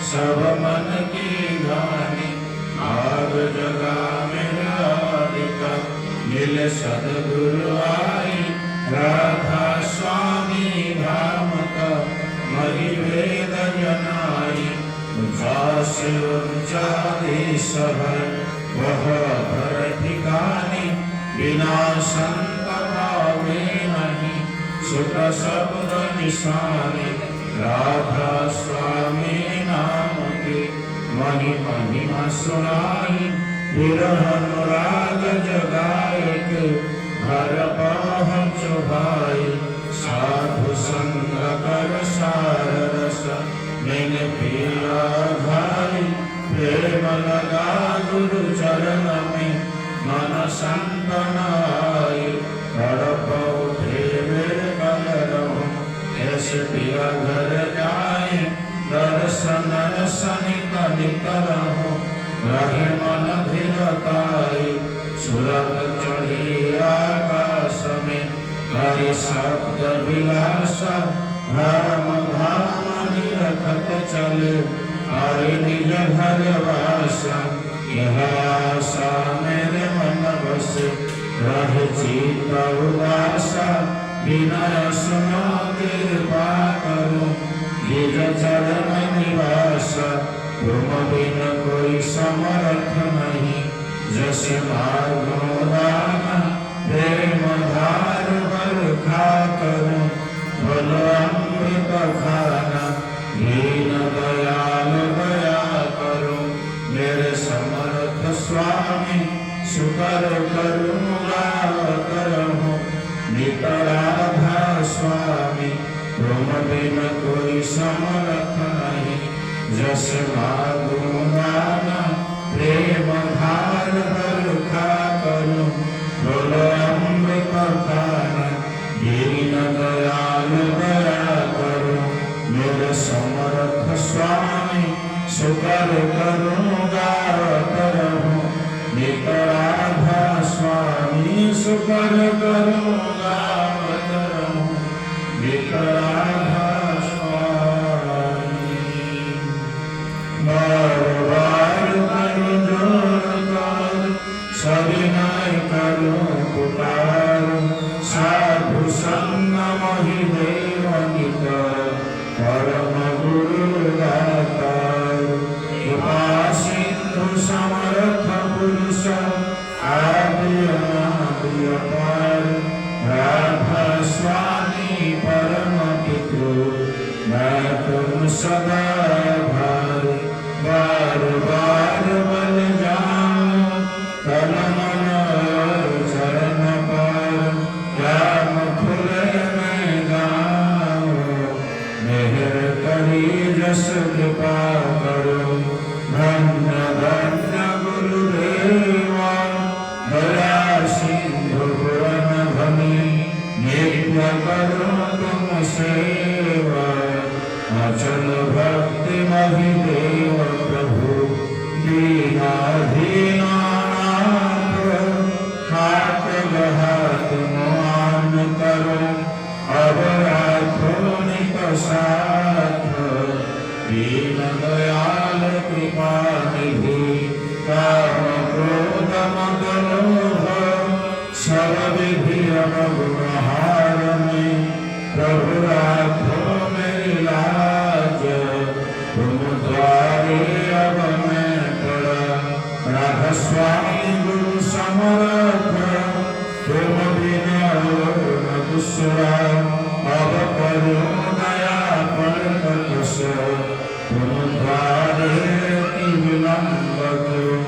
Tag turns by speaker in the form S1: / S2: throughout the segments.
S1: सब मन की गानी आग जगा मेरा मिल सदगुरु आई राधा स्वामी धाम का मही वेद जनाई ऊंचा से ऊंचा देश है वह धर ठिकानी बिना संत पावे नहीं सुख शब्द निशानी राधा स्वामी नाम की मही महिमा सुनाई विरह अनुराग जगाए के घर पहुँच भाई साधु संग कर सार रस मैंने पिया भाई प्रेम लगा गुरु चरण में मन संतन आई तड़प उठे मेरे कलरव ऐसे पिया घर जाए दर्शन सनित निकलहु रहे मन धीरताई सुरत चढ़ी आकाश में हरि शब्द विलास धर्म धाम निरखत चले हरि निज घर वास यह आशा मेरे मन बसे रहे चित्त उदास विनय सुनो कृपा करो निज चरण निवास तुम बिन कोई समर्थ नहीं जस मार्गोदान प्रेम धार बरखा करो बोलो अमृत खाना दीन दयाल दया करो मेरे समर्थ स्वामी शुकर करूँगा करहु नित राधा स्वामी तुम बिन कोई समर्थ नहीं जस मागुना प्रेम धार बरखा करो बोलो अमृत खाना दीन दयाल दया करो मेरे समर्थ स्वामी शुकर करूँगा करहु नित राधा स्वामी शुकर करूँगा करहु नित राधा स्वामी बार बार करो जोर कर सविनय करो पुकार साधु संग मही देव नित परम गुरु दातार कृपा सिंधु समर्थ पुरुष आदि अनादि अपार राधा स्वामी परम पितृ मैं तुम सदा भारी बार बार बल जाऊं तन मन चरण पार राम खुले मैं गाऊं मेहर करी जस कृपा करो धन्य धन्य गुरुदेवा दया सिंधु पुरन भनी नित्य करो तुम सेवा अचल भक्ति मही देव प्रभु दीनाधीनानाथ हाथ गहात मान करो अब राखो नित साथ दीन दयाल कृपा निधि काम क्रोध मद लोभ सब विधि अवगुणहार में प्रभु राखो मेरी लाज तुम द्वारे अब मैं पड़ा राधा स्वामी गुरु समर्थ तुम बिन न दूसरा अब करो दया पर कस तुम द्वारे की विलंब करो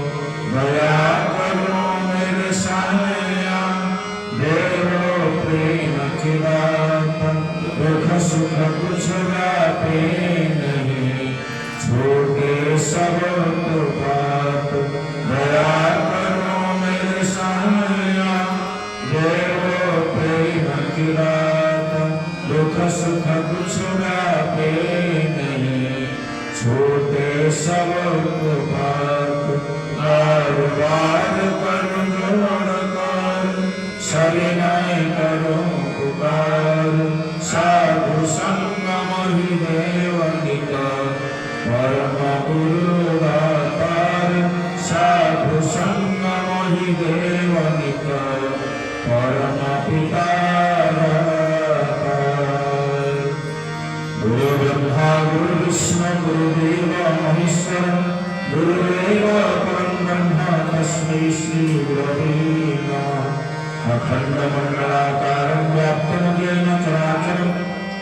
S1: भूषण मोहि देवनित परम पिता गुरु ब्रह्मा गुरु विष्णु गुरुदेव महेश्वर गुरुदेव परं ब्रह्म तस्मै श्री गुरवे नमः अखण्डमण्डलाकारं व्याप्तं येन चराचरं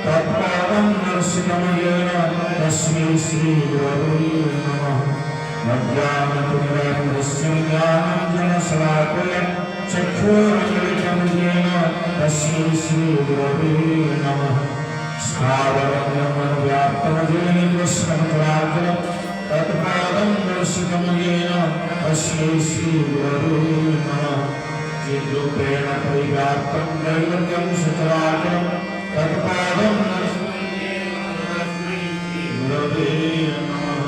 S1: तत्पादं दर्शितं येन तस्मै श्री गुरवे नमः मध्याह्नतुमिरान्धस्य ज्ञानाञ्जनशलाकया चक्षुरुन्मिलितं येन तस्मै श्री गुरवे नमः स्थावरं येन कृष्णं चराचरं तत्पादं दर्शितं येन तस्मै श्री गुरवे नमः चिद्रूपेण परिव्याप्तं दैवत्यं सचराचरं तत्पादं दर्शितं येन तस्मै श्री गुरवे नमः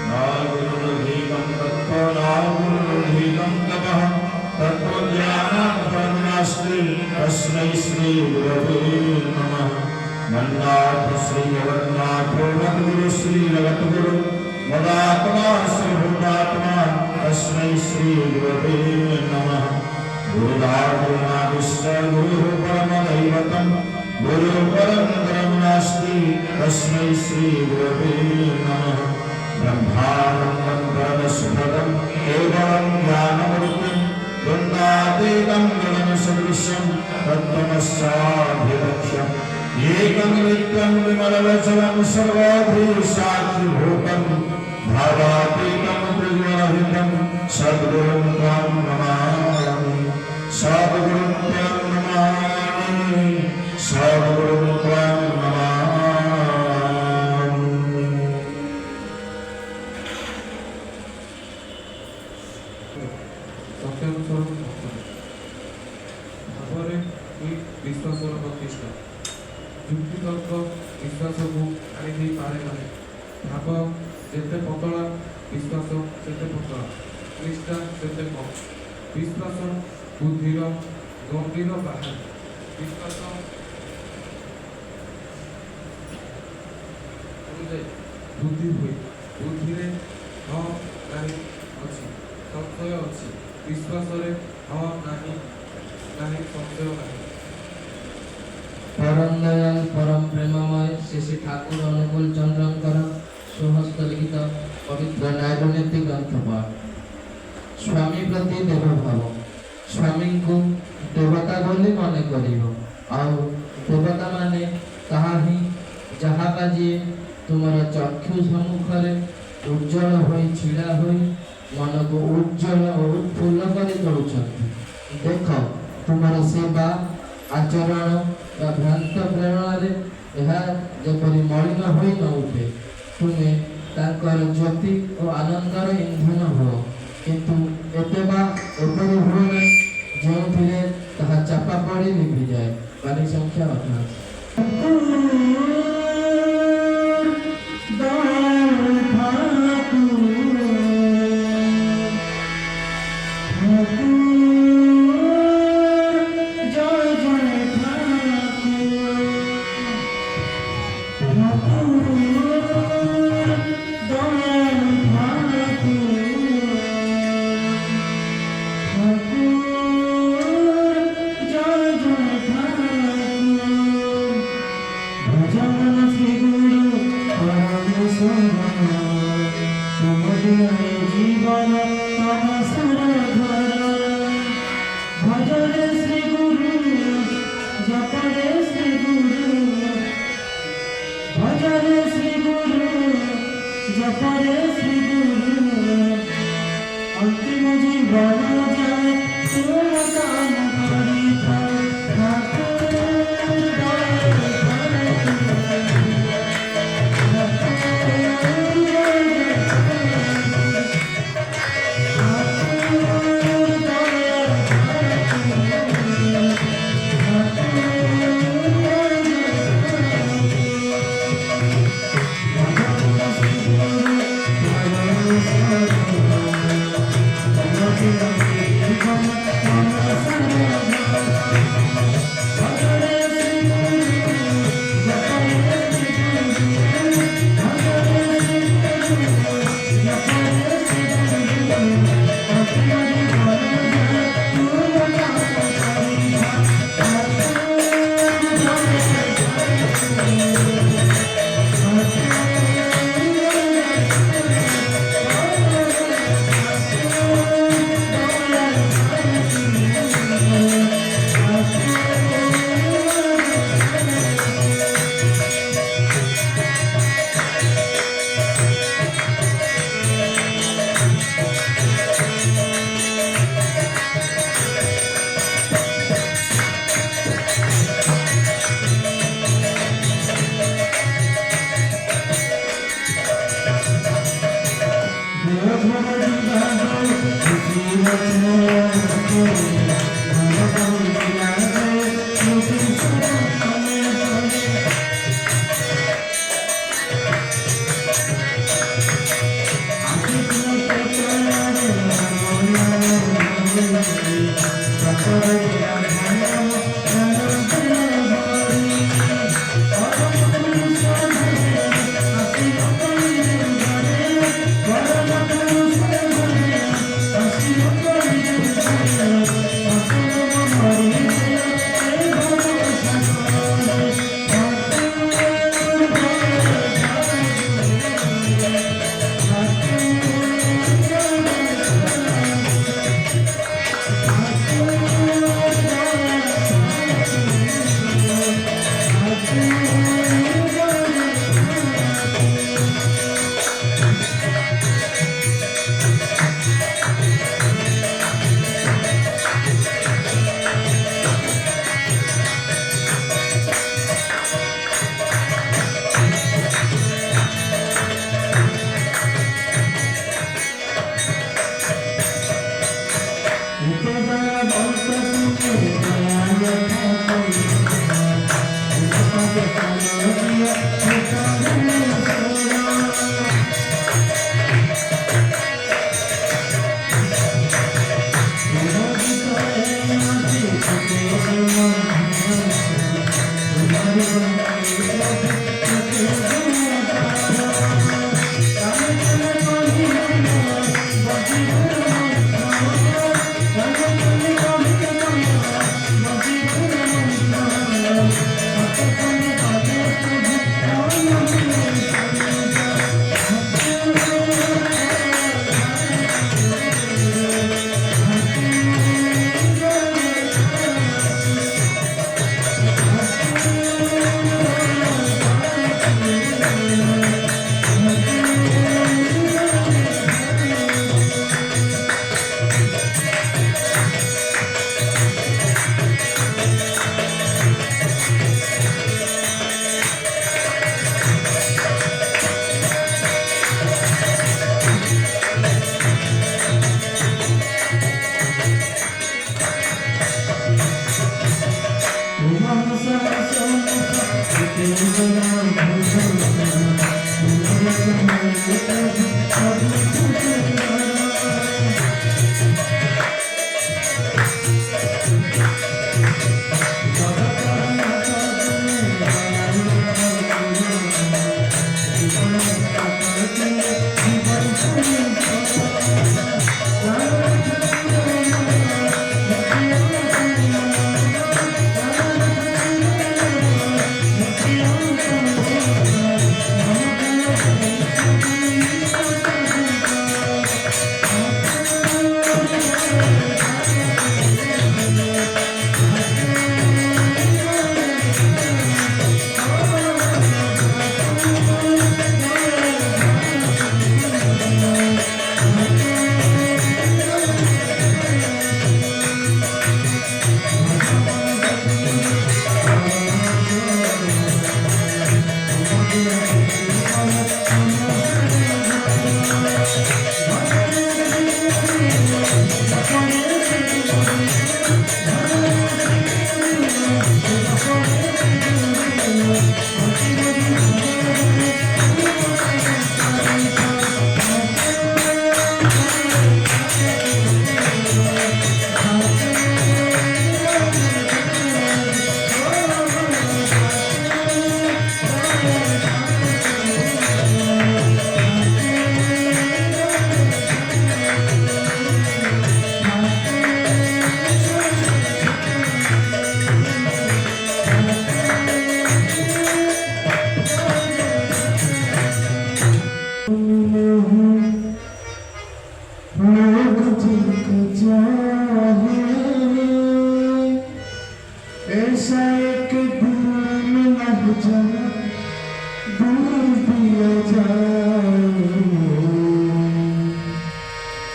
S1: नागुरुर्धीतं तत्त्व नागुरुर्धीतं तपः तत्त्वज्ञानं परमास्ति तस्मै श्री गुरवे नमः मन्नाथ श्री जगन्नाथ मद्गुरु श्री जगद्गुरु मदात्मा सर्वभूतात्मा तस्मै श्री गुरवे नमः गुरुदारुणादिश्च गुरुः परमदैवतं गुरुः परं नास्ति तस्मै श्री गुरवे नमः ब्रह्मानन्दं परमसुखदं केवलं ज्ञानमूर्तिं वृन्दातीतं गगनसदृशं तत्त्वमस्याभिलक्ष्यम् एकं नित्यं विमलवचनं सर्वाधीशाखिभूतं भावातीतं त्रिगुणरहितं सद्गुरुं त्वां नमामि सद्गुरुं त्वां नमामि सद्गुरुं त्वां नमामि।
S2: सत्यम स्वरूप भावरे विश्वासर प्रतिष्ठा ଯୁକ୍ତିତର୍କ ବିଶ୍ୱାସକୁ ଆଣିଦେଇ ପାରେ ନାହିଁ। ଭାବ ଯେତେ ପତଳା ବିଶ୍ୱାସ ସେତେ ପତଳା, ନିଷ୍ଠା ସେତେ କମ୍। ବିଶ୍ୱାସ ବୁଦ୍ଧିର ଗମ୍ଭୀର ବାହାରେ। ବିଶ୍ୱାସ ଅନୁଯାୟୀ ବୁଦ୍ଧି ହୁଏ। ବୁଦ୍ଧିରେ ହଁ ନାହିଁ ଅଛି, ସଂଶୟ ଅଛି। ବିଶ୍ୱାସରେ ହଁ ନାହିଁ ସଂଶୟ ନାହିଁ।
S3: परम दयाल परम प्रेममय श्री श्री ठाकुर अनुकूल चंद्रंकर सुहस्त लिखित पवित्र न्यायनीति ग्रंथ पाठ। स्वामी प्रति देव भाव स्वामी को देवता बोली मन कर देवता माने कहा ही जहाँ बाजी तुमर चक्षु सम्मुखें उज्जवल हो छिड़ा हो मन को उज्जवल और उत्फुल्ल कर देख तुमर सेवा आचरण भ्रांत प्रेरणा जपरी मलिन हो न उठे तुम्हें तांकर ज्योति और आनंदर इंधन हो किंतु एपरी हो ना जो चापा पड़ी लिपि जाए। वाणी संख्या 28।
S1: Thank you. Thank you.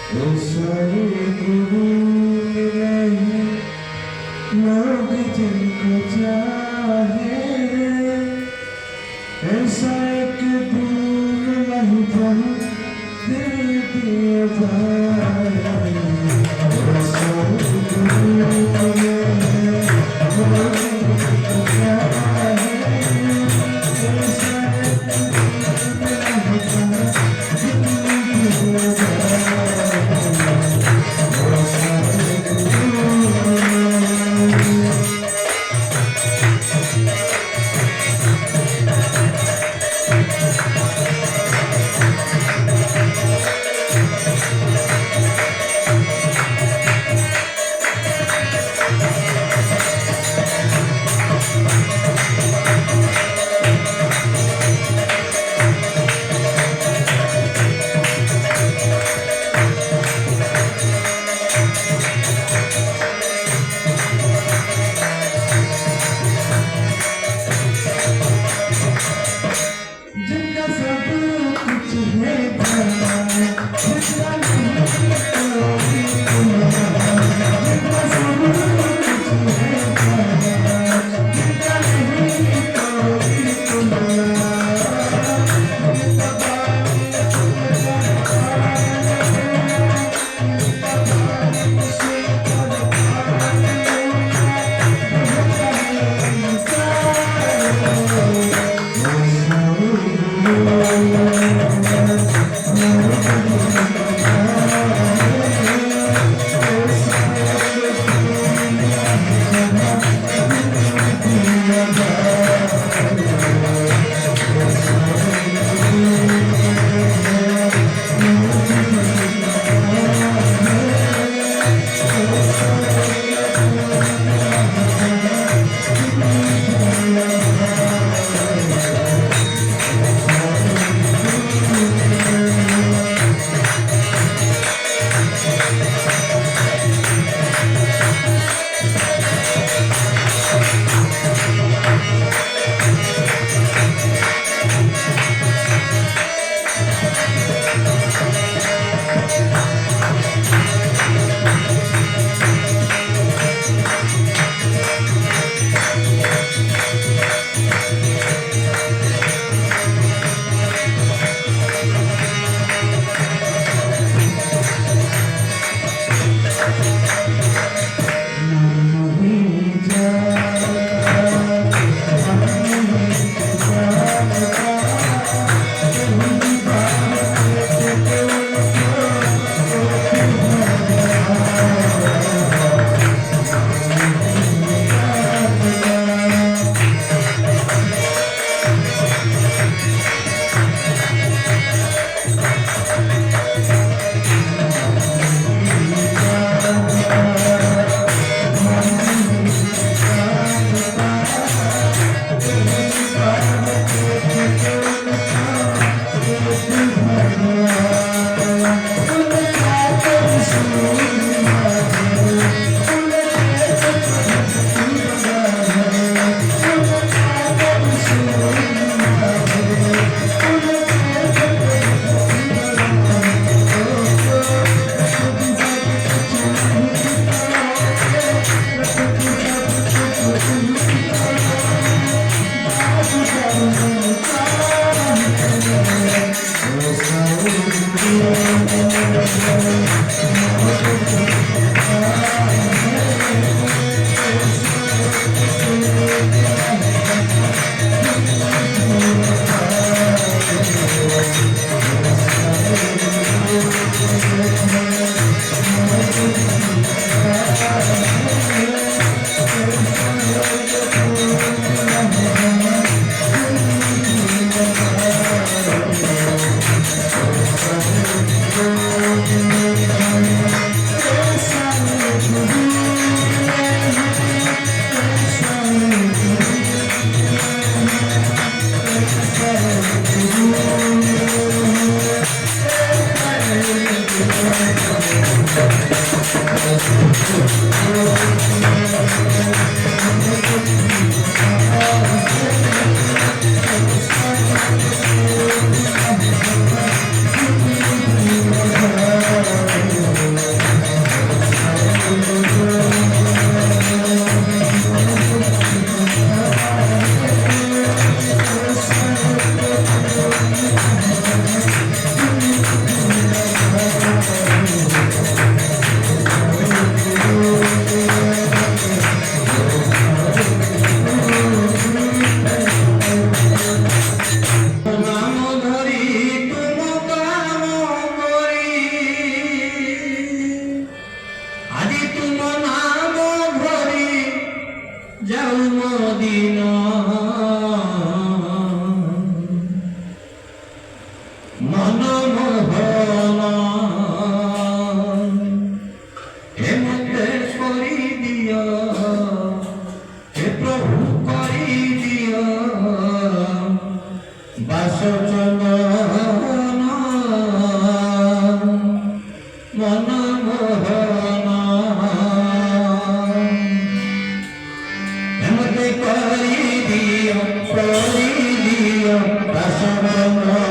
S1: ऐसा एक भूल नहीं लोग जिनको चाहे, ऐसा एक भूल नहीं जब दे दिया जाए, ऐसा एक भूल नहीं लोग जिनको चाहे, ऐसा एक भूल नहीं जब दे दिया जिनका सब कुछ है जिनका नहीं कोई जिनका सब कुछ है जिनका नहीं कोई মদিনা মনমোহনা হে মতে করি দিও হে প্রভু করি দিও বাস চলনা মনমোহনা হে মতে করি দিও বাস চলনা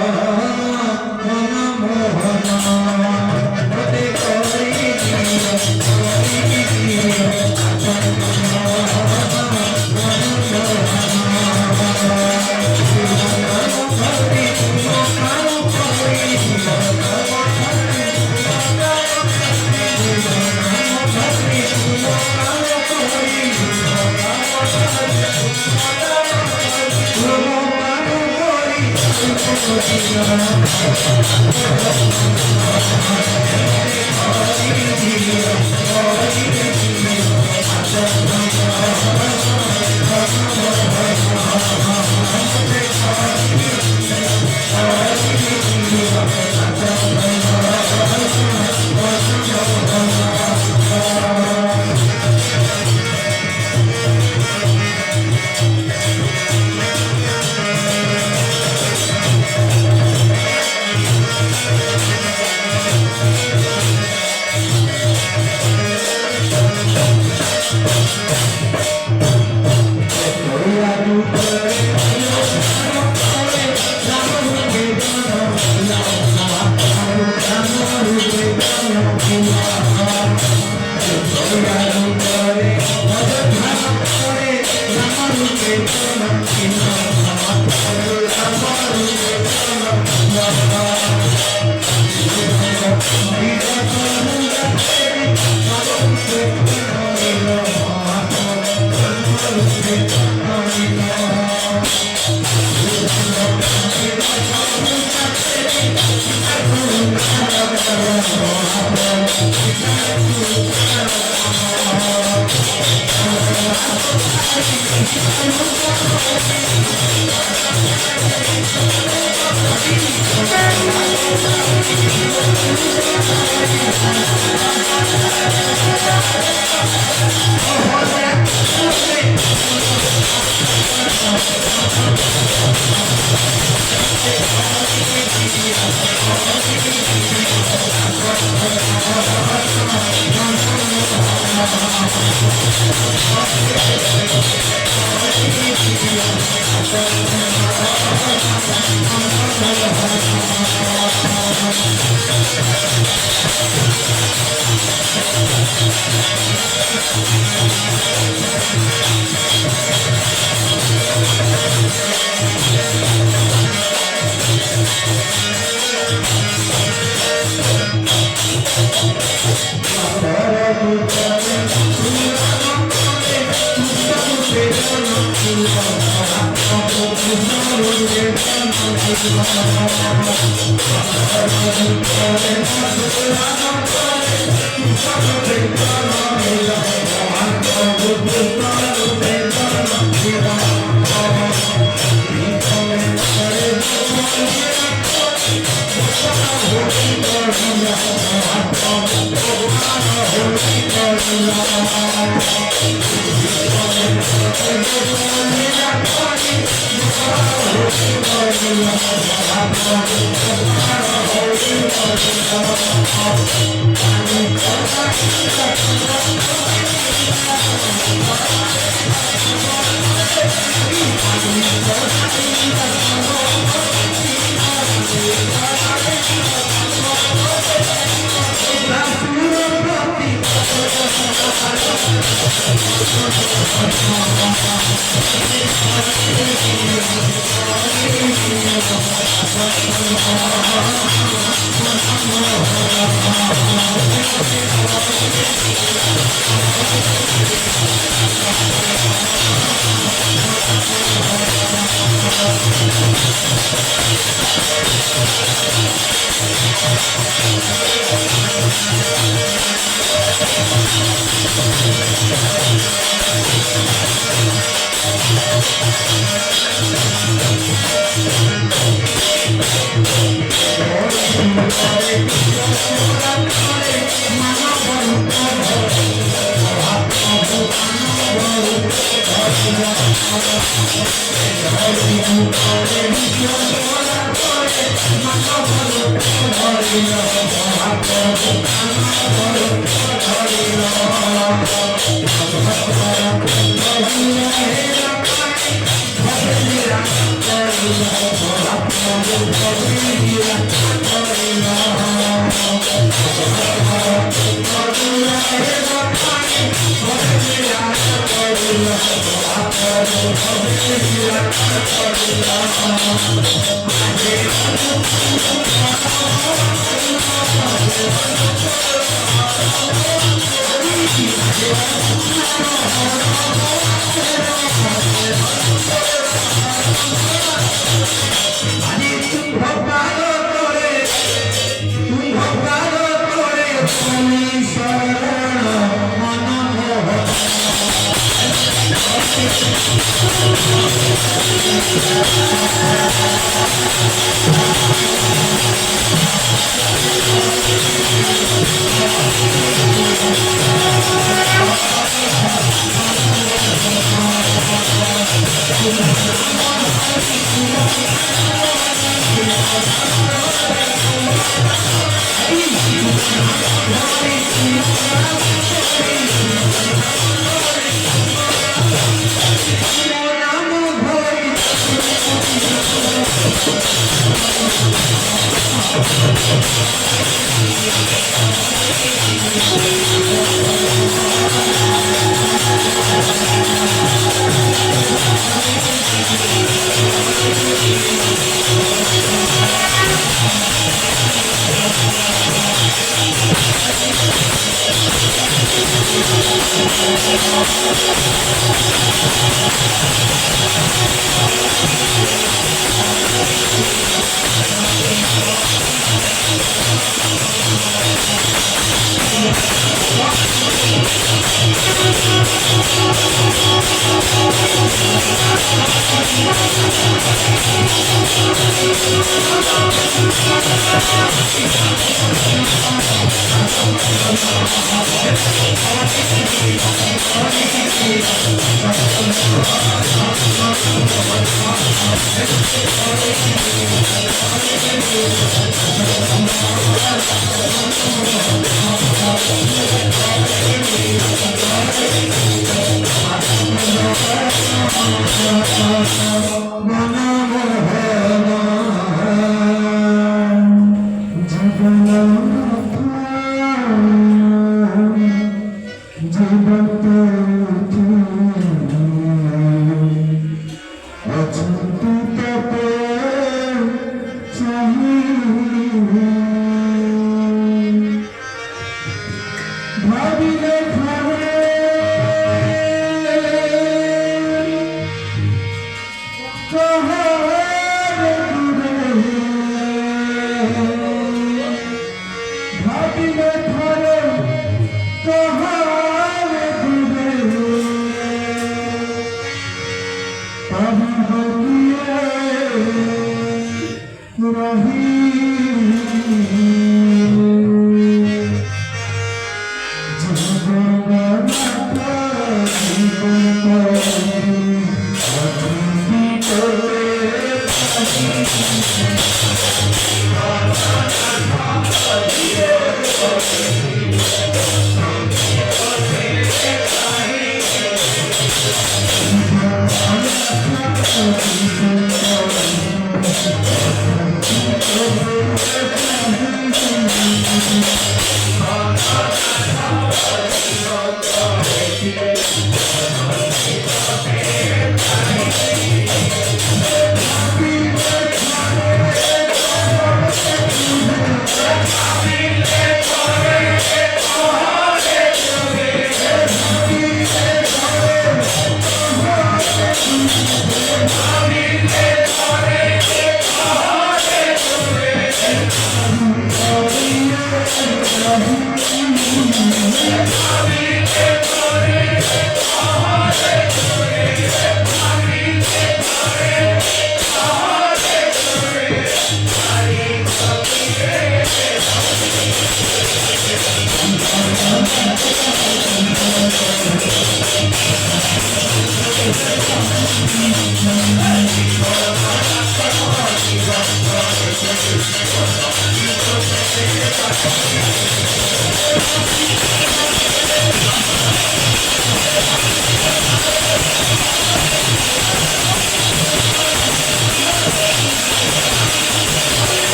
S1: Thank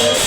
S1: you.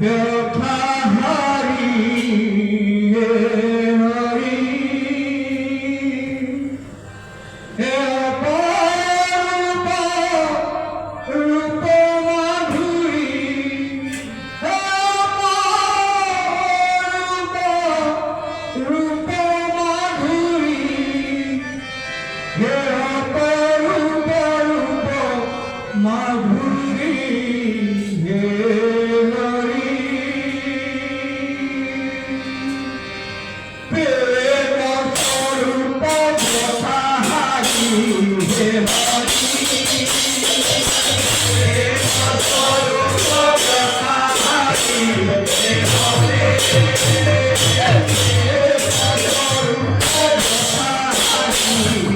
S1: व्यथा हरि हे हरि हे अपूर्व रूप माधुरी हे अपूर्व रूप माधुरी हे अपूर्व रूप माधुरी हे हरि प्रेम स्वरूप व्यथा हरि हे हरि प्रेम स्वरूप व्यथा हरि हे हरि प्रेम स्वरूप व्यथा हरि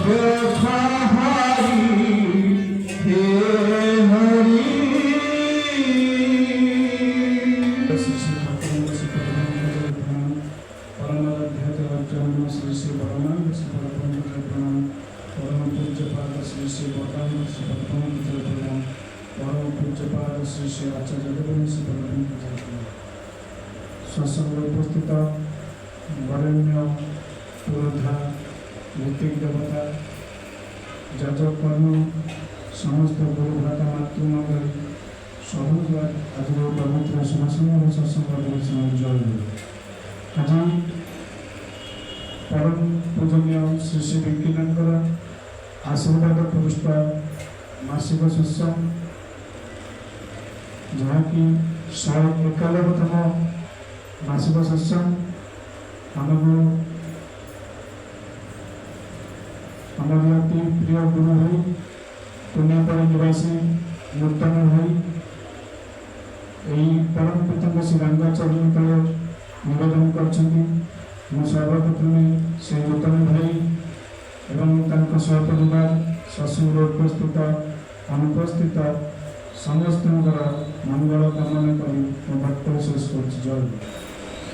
S1: ব্যথাহারি হে হরি
S4: শ্রী শ্রী ঠাকুর শ্রী প্রণাম পরমাধ্যাত্ম জন্ম শ্রী শ্রী পরমানন্দ শ্রী পরব্রহ্মকে প্রণাম পরম পূজ্যপাদ শ্রী শ্রী বদানন্দ শ্রী পরব্রহ্মকে প্রণাম পরম পূজ্যপাদ শ্রী শ্রী আচার্য দেবেন্দ্র শ্রী পরব্রহ্মকে প্রণাম সৎসঙ্গে উপস্থিত বরেণ্য পুরোধা ঋত্বিক দেবতা যাজক কর্ম সমস্ত গুরু ভ্রাতা মাতৃমণ্ডলী সহজবার আজর পবিত্র সমাসঙ্গ সৎসঙ্গ পরিচালনা জয় আଜି পরম পূজনীয় শ্রী শ্রী বিজ্ঞানଙ୍କର ଆଶୀର୍ବାଦ ପୁରସ୍ତ ମାସିକ ସତ୍ସଙ୍ଗ ଯାହାକି 191ତମ ମାସିକ ସତ୍ସଙ୍ଗ ଆମକୁ ଆମର ଅତି ପ୍ରିୟ ଗୁରୁ ଭାଇ ପୁଣ୍ୟପରି ନିବାସୀ ନୂତନ ଭାଇ ଏହି ପରମ ପିତାଙ୍କ ଶ୍ରୀ ରଙ୍ଗାଚରଣ ତଳେ ନିବେଦନ କରିଛନ୍ତି। ମୁଁ ସର୍ବପ୍ରଥମେ ଶ୍ରୀ ନୂତନ ଭାଇ ଏବଂ ତାଙ୍କ ସହପରିବାର ସତ୍ସଙ୍ଗରେ ଉପସ୍ଥିତ ଅନୁପସ୍ଥିତ ସମସ୍ତଙ୍କର ମଙ୍ଗଳ କାମନା କରି ମୋ ବକ୍ତବ୍ୟ ଶେଷ କରୁଛି। ଜୟ ଗୁରୁ।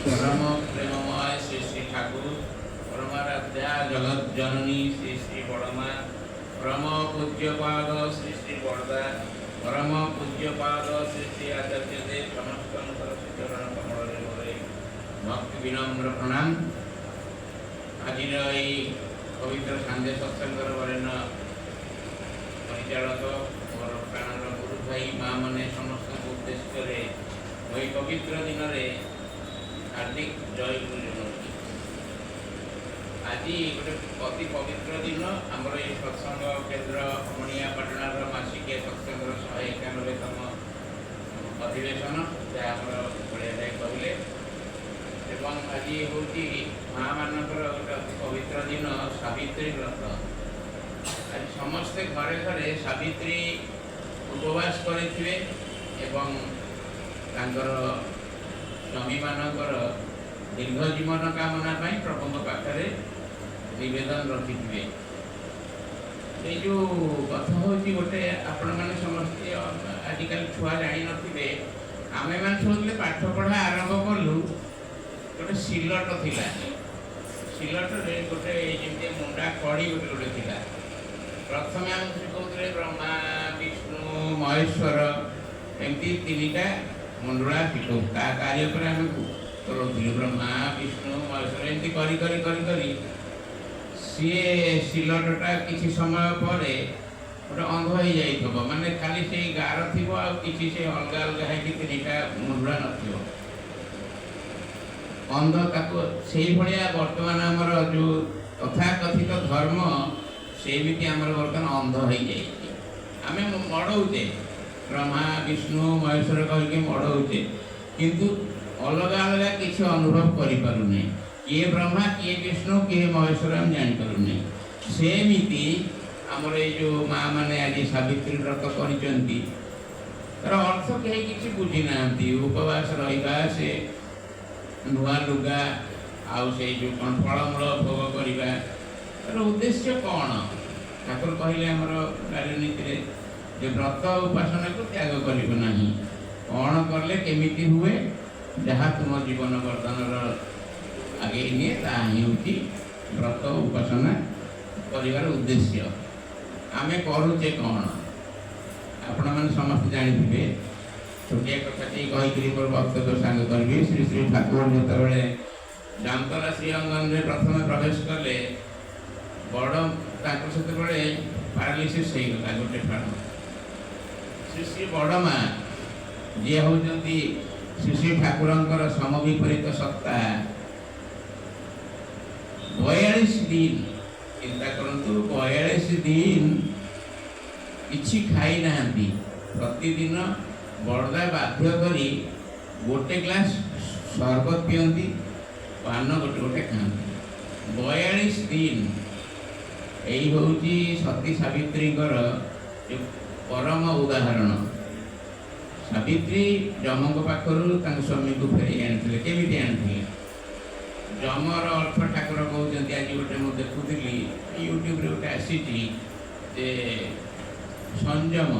S5: परम प्रेममय श्री श्री ठाकुर परमाराध्या जगत जननी श्री श्री बड़मा परम पूज्यपाद श्री श्री बड़दा परम पूज्यपाद श्री श्री आचार्य देव समस्त चरण कमल भक्ति विनम्र प्रणाम। आज पवित्र संध्या सत्संगर वरेण्य परिचालक मोर प्राणर गुरु भाई माँ मैंने समस्त उद्देश्य पवित्र दिन में हार्दिक जय गुरु जनाऊँ। आज गोटे अति पवित्र दिन आमर ये सत्संग केन्द्र मणियापाटणार मासिक सत्संगर 191तम अधिवेशन जहाँ बढ़िया कहले एवं आज हूँ माँ मानकर गोटे अति पवित्र दिन सावित्री व्रत। आज समस्ते घरे घरे सावित्री उपवास करेथिबे एवं तांकर स्वामी मानकर दीर्घ जीवन कामना प्रभु पाखे नवेदन रखिथे। ये जो कथा हूँ गोटे आपण मैंने समस्ते आजिकल छुआ जानी नथिबे आमे मान सब पाठ पढ़ा आरंभ कलु गोटे सिलट थिला सिलट रे गोटे जेमते मुंडा कड़ी गोटे गोटे थिला प्रथम आम कहते ब्रह्मा विष्णु महेश्वर एमती तीनटा मुंडा पिटू ता कार्य पर आम करूँ ब्रह्मा विष्णु महेश्वर एमती करी करी करी करी सी सिलटटा किसी समय पर गोटे अंध हो जाइए माने खाली से गार थी किसी से अलग अलग है तीनटा मुंडा न अंध ताको से भाया बर्तमान आमर जो तथाकथित धर्म सेमती आमर बर्तमान अंध हो जाए आम मड़ौचे ब्रह्मा विष्णु महेश्वर कहीकि मड़ौचे किंतु अलग अलग किसी अनुभव करें किए ब्रह्मा किए विष्णु किए महेश्वर हम जानीपारे सेमती आमर ये जो माँ मैंने आज सावित्री व्रत कर अर्थ कहीं किसी बुझी ना उपवास रहा से नुआ लुगा आउ से जो कौन फलमूल भोग करवा तार उद्देश्य कौन ठाकुर कहले आमर राजनीति जे व्रत उपासना को त्याग करना कौन कले केमिति हुए जहाँ तुम जीवन वर्धन आगे निए ताही हूँ व्रत उपासना कर उद्देश्य आमे करुचे कौन आपण मैंने समस्त जानी छोटिया कथाटी कहीकि मोर वक्तव्य सांग करी श्री श्री ठाकुर जिते जामतला श्रीअंगन में प्रथम प्रवेश कले बड़ से पारालीसीस हो गला गोटे प्राण श्री श्री बड़मा जी हूँ श्री श्री ठाकुर समविपरीत सत्ता 42 दिन चिंता करंतु 42 दिन किछि खाई ना प्रतिदिन बड़दा बाध्य करी गोटे ग्लास शरबत पियंती पान गोटे गोटे खाती 42 दिन यही हूँ सती सावित्री परम उदाहरण। सावित्री जमों पाखर स्वामी को फेर आनी केमी आनी ଜମର ଅର୍ଥ ଠାକୁର କହୁଛନ୍ତି। ଆଜି ଗୋଟେ ମୁଁ ଦେଖୁଥିଲି ୟୁଟ୍ୟୁବରେ ଗୋଟେ ଆସିଛି ଯେ ସଂଯମ।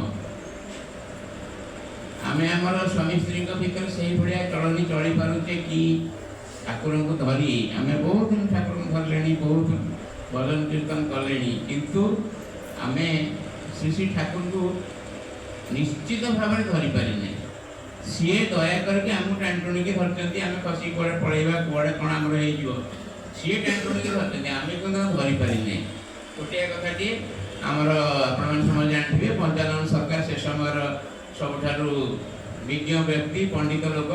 S5: ଆମେ ଆମର ସ୍ୱାମୀ ସ୍ତ୍ରୀଙ୍କ ଭିତରେ ସେଇଭଳିଆ ଚଳନି ଚଳିପାରୁଛେ କି? ଠାକୁରଙ୍କୁ ଧରି ଆମେ ବହୁତ ଦିନ ଠାକୁରଙ୍କୁ ଧରିଲେଣି, ବହୁତ ଭଜନ କୀର୍ତ୍ତନ କଲେଣି, କିନ୍ତୁ ଆମେ ଶ୍ରୀ ଶ୍ରୀ ଠାକୁରଙ୍କୁ ନିଶ୍ଚିତ ଭାବରେ ଧରିପାରିନେ। ସିଏ ଦୟା କରିକି ଆମକୁ ଟାଣିଟୁଣିକି ଧରିଛନ୍ତି, ଆମେ ଖସିକି କୁଆଡ଼େ ପଳେଇବା, କୁଆଡ଼େ କ'ଣ ଆମର ହେଇଯିବ, ସିଏ ଟାଣିଟୁଣିକି ଧରିଛନ୍ତି, ଆମେ କିନ୍ତୁ ତାଙ୍କୁ ଧରିପାରିନେ। ଗୋଟିଏ କଥାଟିଏ ଆମର ଆପଣମାନେ ସମସ୍ତେ ଜାଣିଥିବେ, ପଞ୍ଚାନନ ସରକାର ସେ ସମୟର ସବୁଠାରୁ ବିଜ୍ଞ ବ୍ୟକ୍ତି, ପଣ୍ଡିତ ଲୋକ,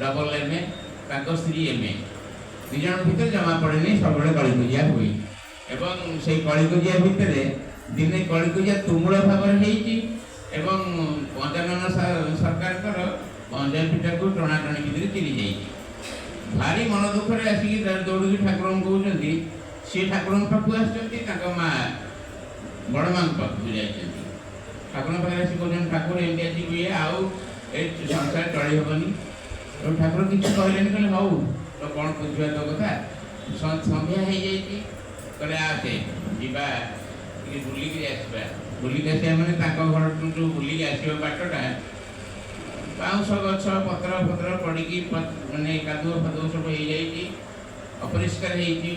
S5: ଡବଲ MA, ତାଙ୍କ ସ୍ତ୍ରୀ MA, ଦୁଇ ଜଣ ଭିତରେ ଜମା ପଡ଼େନି, ସବୁବେଳେ କଳିକଜିଆ ହୁଏ। ଏବଂ ସେଇ କଳିକଜିଆ ଭିତରେ ଦିନେ କଳିକଜିଆ ତୁମୁଳ ଭାବରେ ହେଇଛି ଏବଂ ପଞ୍ଚାନନ ସରକାରଙ୍କର ପଞ୍ଜାପିଠାକୁ ଟଣାଟଣି ଭିତରେ ଚିରି ଯାଇଛି। ଭାରି ମନ ଦୁଃଖରେ ଆସିକି ଦୌଡ଼ିକି ଠାକୁରଙ୍କୁ କହୁଛନ୍ତି, ସିଏ ଠାକୁରଙ୍କ ପାଖକୁ ଆସିଛନ୍ତି, ତାଙ୍କ ମା ବଡ଼ ମାଙ୍କ ପାଖକୁ ଯାଇଛନ୍ତି। ଠାକୁରଙ୍କ ପାଖରେ ଆସି କହୁଛନ୍ତି, ଠାକୁର ଏମିତି ଆସି ଇଏ ଆଉ ଏ ସଂସାର ଚଳି ହେବନି। ଏବଂ ଠାକୁର କିଛି କହିଲେନି, କହିଲେ ହଉ ତ କ'ଣ ବୁଝିବା ତୋ କଥା, ସନ୍ଧ୍ୟା ହେଇଯାଇଛି, କହିଲେ ଆସେ ଯିବା ଟିକେ ବୁଲିକିରି ଆସିବା। ବୁଲିକି ଆସିବା ମାନେ ତାଙ୍କ ଘରଠୁ ଯେଉଁ ବୁଲିକି ଆସିବା ବାଟଟା ବାଉଁଶ ଗଛ ପତ୍ର ଫତ୍ର ପଡ଼ିକି ମାନେ କାଦୁଅ ଫାଦୁଅ ସବୁ ହେଇଯାଇଛି, ଅପରିଷ୍କାର ହେଇଛି।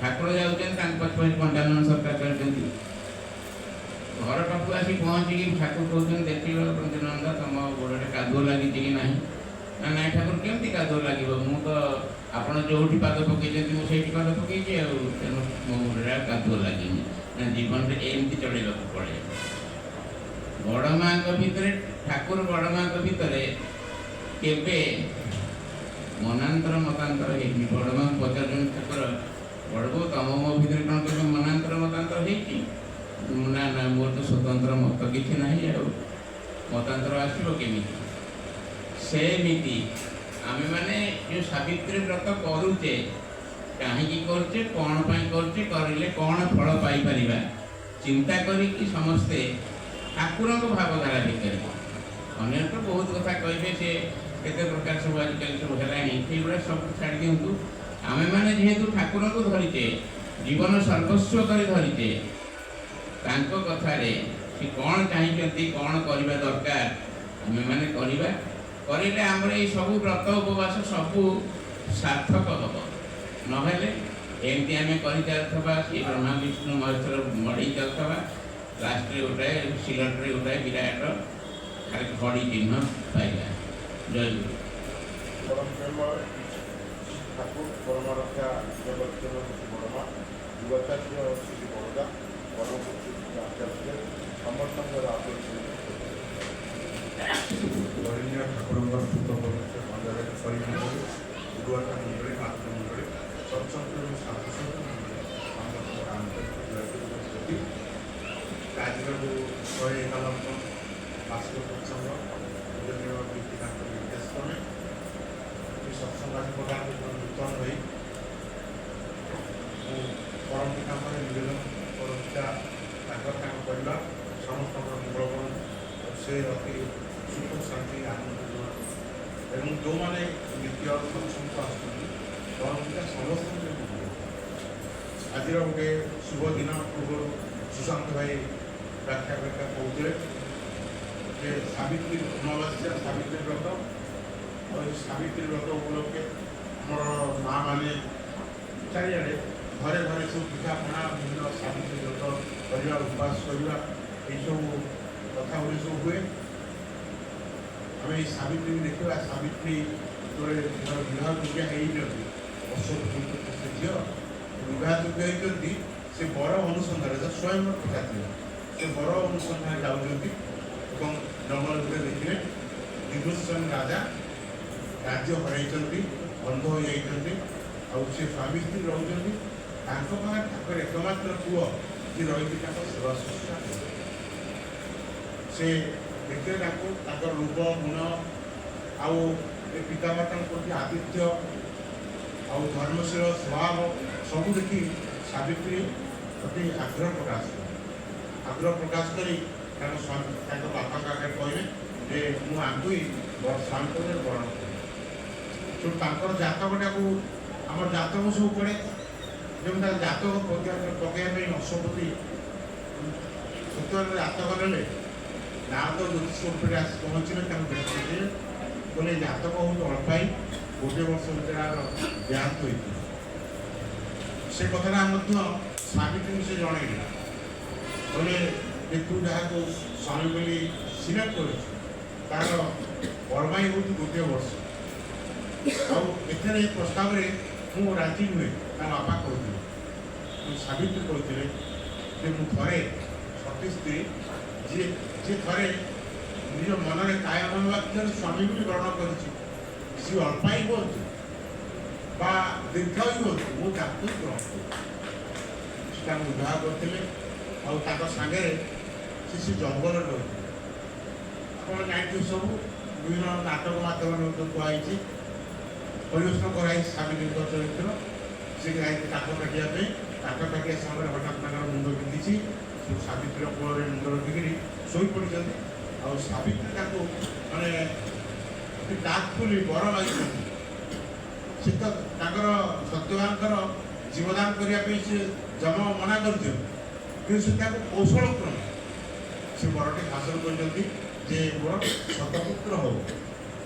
S5: ଠାକୁର ଯାଉଛନ୍ତି, ତାଙ୍କ ପଛ ପଛ ପଞ୍ଚାନନ ସରକାର କରିଛନ୍ତି। ଘର ପାଖକୁ ଆସି ପହଞ୍ଚିକି ଠାକୁର କହୁଛନ୍ତି, ଦେଖିଲ ପଞ୍ଚାନନ୍ଦ ତମ ଗୋଡ଼ରେ କାଦୁଅ ଲାଗିଛି କି ନାହିଁ? ନା ନାଇଁ ଠାକୁର, କେମିତି କାଦୁଅ ଲାଗିବ? ମୁଁ ତ ଆପଣ ଯେଉଁଠି ପାଦ ପକେଇଛନ୍ତି ମୁଁ ସେଇଠି ପାଦ ପକେଇଛି, ଆଉ ତେଣୁ ମୋ ଗୋଡ଼ରେ ଆଉ କାଦୁଅ ଲାଗିନି। ନା ଜୀବନରେ ଏମିତି ଚଳିବାକୁ ପଡ଼େ। ବଡ଼ ମାଙ୍କ ଭିତରେ ଠାକୁର ବଡ଼ ମାଙ୍କ ଭିତରେ କେବେ ମନାନ୍ତର ମତାନ୍ତର ହେଇନି। ବଡ଼ ମାଙ୍କୁ ପଚାରୁଛନ୍ତି ଠାକୁର, ବଡ଼ ବୋଉ ତମ ମୋ ଭିତରେ କ'ଣ କେବେ ମନାନ୍ତର ମତାନ୍ତର ହେଇଛି? ନା ନା, ମୋର ତ ସ୍ୱତନ୍ତ୍ର ମତ କିଛି ନାହିଁ, ଆଉ ମତାନ୍ତର ଆସିବ କେମିତି? ସେମିତି ଆମେମାନେ ଯେଉଁ ସାବିତ୍ରୀ ବ୍ରତ କରୁଛେ, କାହିଁକି କରୁଛେ, କ'ଣ ପାଇଁ କରୁଛେ, କରିଲେ କ'ଣ ଫଳ ପାଇପାରିବା, ଚିନ୍ତା କରିକି ସମସ୍ତେ ଠାକୁରଙ୍କ ଭାବଧାରା ଭିତରେ। ଅନ୍ୟ ତ ବହୁତ କଥା କହିବେ, ସେ କେତେ ପ୍ରକାର ସବୁ ଆଜିକାଲି ସବୁ ହେଲାଣି, ସେଇଗୁଡ଼ା ସବୁ ଛାଡ଼ି ଦିଅନ୍ତୁ। ଆମେମାନେ ଯେହେତୁ ଠାକୁରଙ୍କୁ ଧରିଛେ, ଜୀବନ ସର୍ବସ୍ୱ କରି ଧରିଛେ, ତାଙ୍କ କଥାରେ ସେ କ'ଣ ଚାହିଁଛନ୍ତି, କ'ଣ କରିବା ଦରକାର ଆମେମାନେ କରିବା। କରିଲେ ଆମର ଏଇ ସବୁ ବ୍ରତ ଉପବାସ ସବୁ ସାର୍ଥକ ହେବ। ନହେଲେ ଏମିତି ଆମେ କରିଚାଲିଥିବା, ସେ ବ୍ରହ୍ମା ବିଷ୍ଣୁ ମହେଶ୍ୱର ମଡ଼େଇ ଚାଲିଥିବା, ଲାଷ୍ଟରେ ଗୋଟାଏ ସିଲଟରେ ଗୋଟାଏ ବିରାଟ ଖାଲି ଘଡ଼ି ଚିହ୍ନ ପାଇବା। ଜୟ ଗୁରୁ।
S6: ପରମ ପ୍ରେମ ଠାକୁର ପରମ ରକ୍ଷା ଜଗତର ବଡ଼ମା ଯୁବାଚାର୍ଯ୍ୟ ଶ୍ରୀ ବରଦା ପରମ ଆଚାର୍ଯ୍ୟ ସମସ୍ତଙ୍କର ବରିଷ୍ଠ ଠାକୁରଙ୍କ ସ୍ତୁତ ପବିତ୍ର ମନ୍ଦିରରେ ପରିମାଣରେ ଗୁରୁବାଟ ମଣ୍ଡଳୀ ମାତୃମଣ୍ଡଳୀ ସତ୍ସଙ୍ଗ ଏବଂ ସାଧୁସଙ୍ଗ ମଣ୍ଡଳୀ ସମସ୍ତଙ୍କର ଆନ୍ତରିକ ଜୟଗୁରୁ। ଆଜିର 151 ବାର୍ଷିକ ସତ୍ସଙ୍ଗ ପୂଜନୀୟ ବ୍ୟକ୍ତି ତାଙ୍କ ନିର୍ଦ୍ଦେଶ କ୍ରମେ ସତ୍ସଙ୍ଗ ଆଜି ପ୍ରଦାନ ନୂତନ ହୋଇ ମୁଁ ପରମ ପିତାଙ୍କର ନିବେଦନ ପରମିତା ତାଙ୍କର ତାଙ୍କ ପରିବାର ସମସ୍ତଙ୍କର ମଙ୍ଗଳ ସେ ଅତି ସୁଖ ଶାନ୍ତି ଆନନ୍ଦ ଏବଂ ଯେଉଁମାନେ ନିତ୍ୟ ସତ୍ସଙ୍ଗକୁ ଆସୁଛନ୍ତି ପରମ ପିତା ସମସ୍ତଙ୍କୁ ଆଜିର ଗୋଟେ ଶୁଭ ଦିନ ପୂର୍ବରୁ ସୁଶାନ୍ତ ଭାଇ ବ୍ୟାଖ୍ୟା କହୁଥିଲେ ଯେ ସାବିତ୍ରୀ ଅମାବାସ୍ୟା ସାବିତ୍ରୀ ବ୍ରତ ଆଉ ଏ ସାବିତ୍ରୀ ବ୍ରତ ଉପଲକ୍ଷେ ଆମର ମା' ମାନେ ଚାରିଆଡ଼େ ଘରେ ଘରେ ସବୁ ପିଠାପଣା ବିଭିନ୍ନ ସାବିତ୍ରୀ ବ୍ରତ କରିବା, ଉପବାସ କରିବା, ଏଇସବୁ କଥା ଗୁଡ଼ିକ ସବୁ ହୁଏ। ଆମେ ଏଇ ସାବିତ୍ରୀ ଦେଖିବା, ସାବିତ୍ରୀ ଯେତେବେଳେ ବିବାହ ଯୋଗ୍ୟ ହେଇଛନ୍ତି, ଅଶୋକ ସେ ଝିଅ ବିବାହ ଯୋଗ୍ୟ ହେଇଛନ୍ତି, ସେ ବର ଅନୁସନ୍ଧାନରେ ସ୍ୱୟଂ କଥା ଥିଲା, ସେ ବର ଅନୁସନ୍ଧାନରେ ଯାଉଛନ୍ତି ଏବଂ ଜଙ୍ଗଲରେ ଦେଖିଲେ ବିଭୀଷଣ ରାଜା ରାଜ୍ୟ ହରାଇଛନ୍ତି, ବନ୍ଧ ହୋଇଯାଇଛନ୍ତି, ଆଉ ସେ ସ୍ୱାମୀ ସ୍ତ୍ରୀ ରହୁଛନ୍ତି। ତାଙ୍କ ପାଖରେ ତାଙ୍କର ଏକମାତ୍ର ପୁଅ ଯିଏ ରହିଛି ତାଙ୍କ ସେବା ଶୁଶ୍ରୂଷା ସେ ଦେଖିଲେ ତାଙ୍କୁ ତାଙ୍କର ରୂପ ଗୁଣ ଆଉ ଏ ପିତାମାତାଙ୍କ ପ୍ରତି ଆତିଥ୍ୟ ଆଉ ଧର୍ମଶୀଳ ସ୍ୱଭାବ ସବୁ ଦେଖି ସାବିତ୍ରୀ ପ୍ରତି ଆଗ୍ରହ ପ୍ରକାଶ କରି ତାଙ୍କ ବାପାଙ୍କ ଆଗରେ କହିଲେ ଯେ ମୁଁ ଆଙ୍କୁ ସ୍ୱାମୀଙ୍କ ବରଣ କରିବି। ତେଣୁ ତାଙ୍କର ଜାତକଟାକୁ ଆମର ଜାତକ ସବୁ ପଡ଼େ ଯେମିତି ତାର ଜାତକ ପକାଇବା ପାଇଁ ଅଶ୍ୱପତି ସତ୍ୟବାନ ଜାତକ ନେଲେ ନାରଦ ଜ୍ୟୋତିଷ ଉପରେ ଆସି ପହଞ୍ଚିଲେ ତାଙ୍କୁ ଭେଟ କରିଥିଲେ କହିଲେ ଜାତକ ବହୁତ ଅଳ୍ପାଇ ଗୋଟିଏ ବର୍ଷ ଭିତରେ ଆର ଦେହାନ୍ତ ହୋଇଥିଲା। ସେ କଥାଟା ମଧ୍ୟ ସାବିତ୍ରୀଙ୍କୁ ସେ ଜଣେଇଲେ କହିଲେ ଯେ ତୁ ଯାହାକୁ ସ୍ୱାମୀ ବୋଲି ସିଲେକ୍ଟ କରିଛୁ ତାର ପରମାଇ ହେଉଛି ଗୋଟିଏ ବର୍ଷ। ଆଉ ଏଥିରେ ଏ ପ୍ରସ୍ତାବରେ ମୁଁ ରାଜି ନୁହେଁ ତା ବାପା କହୁଥିଲେ। ସାବିତ୍ରୀ କହିଥିଲେ ଯେ ମୁଁ ଥରେ ସତୀ ସ୍ତ୍ରୀ ଯିଏ ଥରେ ନିଜ ମନରେ କାୟ ମନୋବାକ୍ୟରେ ସ୍ୱାମୀ ବୋଲି ଗ୍ରହଣ କରିଛି ସିଏ ଅଳ୍ପାଇ ହୁଅନ୍ତୁ ବା ଦୀର୍ଘାୟୁ ହୁଅନ୍ତୁ ମୁଁ ତାକୁ ଗ୍ରହଣ କରୁଛି। ସେ ତାଙ୍କୁ ବିବାହ କରିଥିଲେ ଆଉ ତାଙ୍କ ସାଙ୍ଗରେ ସେ ଜଙ୍ଗଲରେ ରହିଥିଲେ। ଆପଣ ଜାଣିଥିବେ ସବୁ ବିଭିନ୍ନ ନାଟକ ମାଧ୍ୟମରେ ମଧ୍ୟ କୁହାଯାଇଛି ପରିବେଷଣ କରାଯାଇଛି ସାବିତ୍ରୀଙ୍କ ଚରିତ୍ର। ସେ ଯାଇଥିଲେ କାଠ କାଟିବା ପାଇଁ କାଠ କାଟିବା ସମୟରେ ହଠାତ୍ ତାଙ୍କର ମୁଣ୍ଡ ବିନ୍ଧିଛି ସାବିତ୍ରୀର କୋଳରେ ମୁଣ୍ଡ ରଖିକିରି ଶୋଇପଡ଼ିଛନ୍ତି। ଆଉ ସାବିତ୍ରୀ ତାଙ୍କୁ ମାନେ ଡାକଫୁଲି ବର ମାଗିଛନ୍ତି। ସେ ତ ତାଙ୍କର ସତ୍ୟବାନଙ୍କର ଜୀବଦାନ କରିବା ପାଇଁ ସେ ଜମ ମନା କରିଛନ୍ତି କିନ୍ତୁ ସେ ତାଙ୍କୁ କୌଶଳ କ୍ରମେ ସେ ବରଟି ହାସଲ କରିଛନ୍ତି ଯେ ମୋର ଶତପୁତ୍ର ହବ।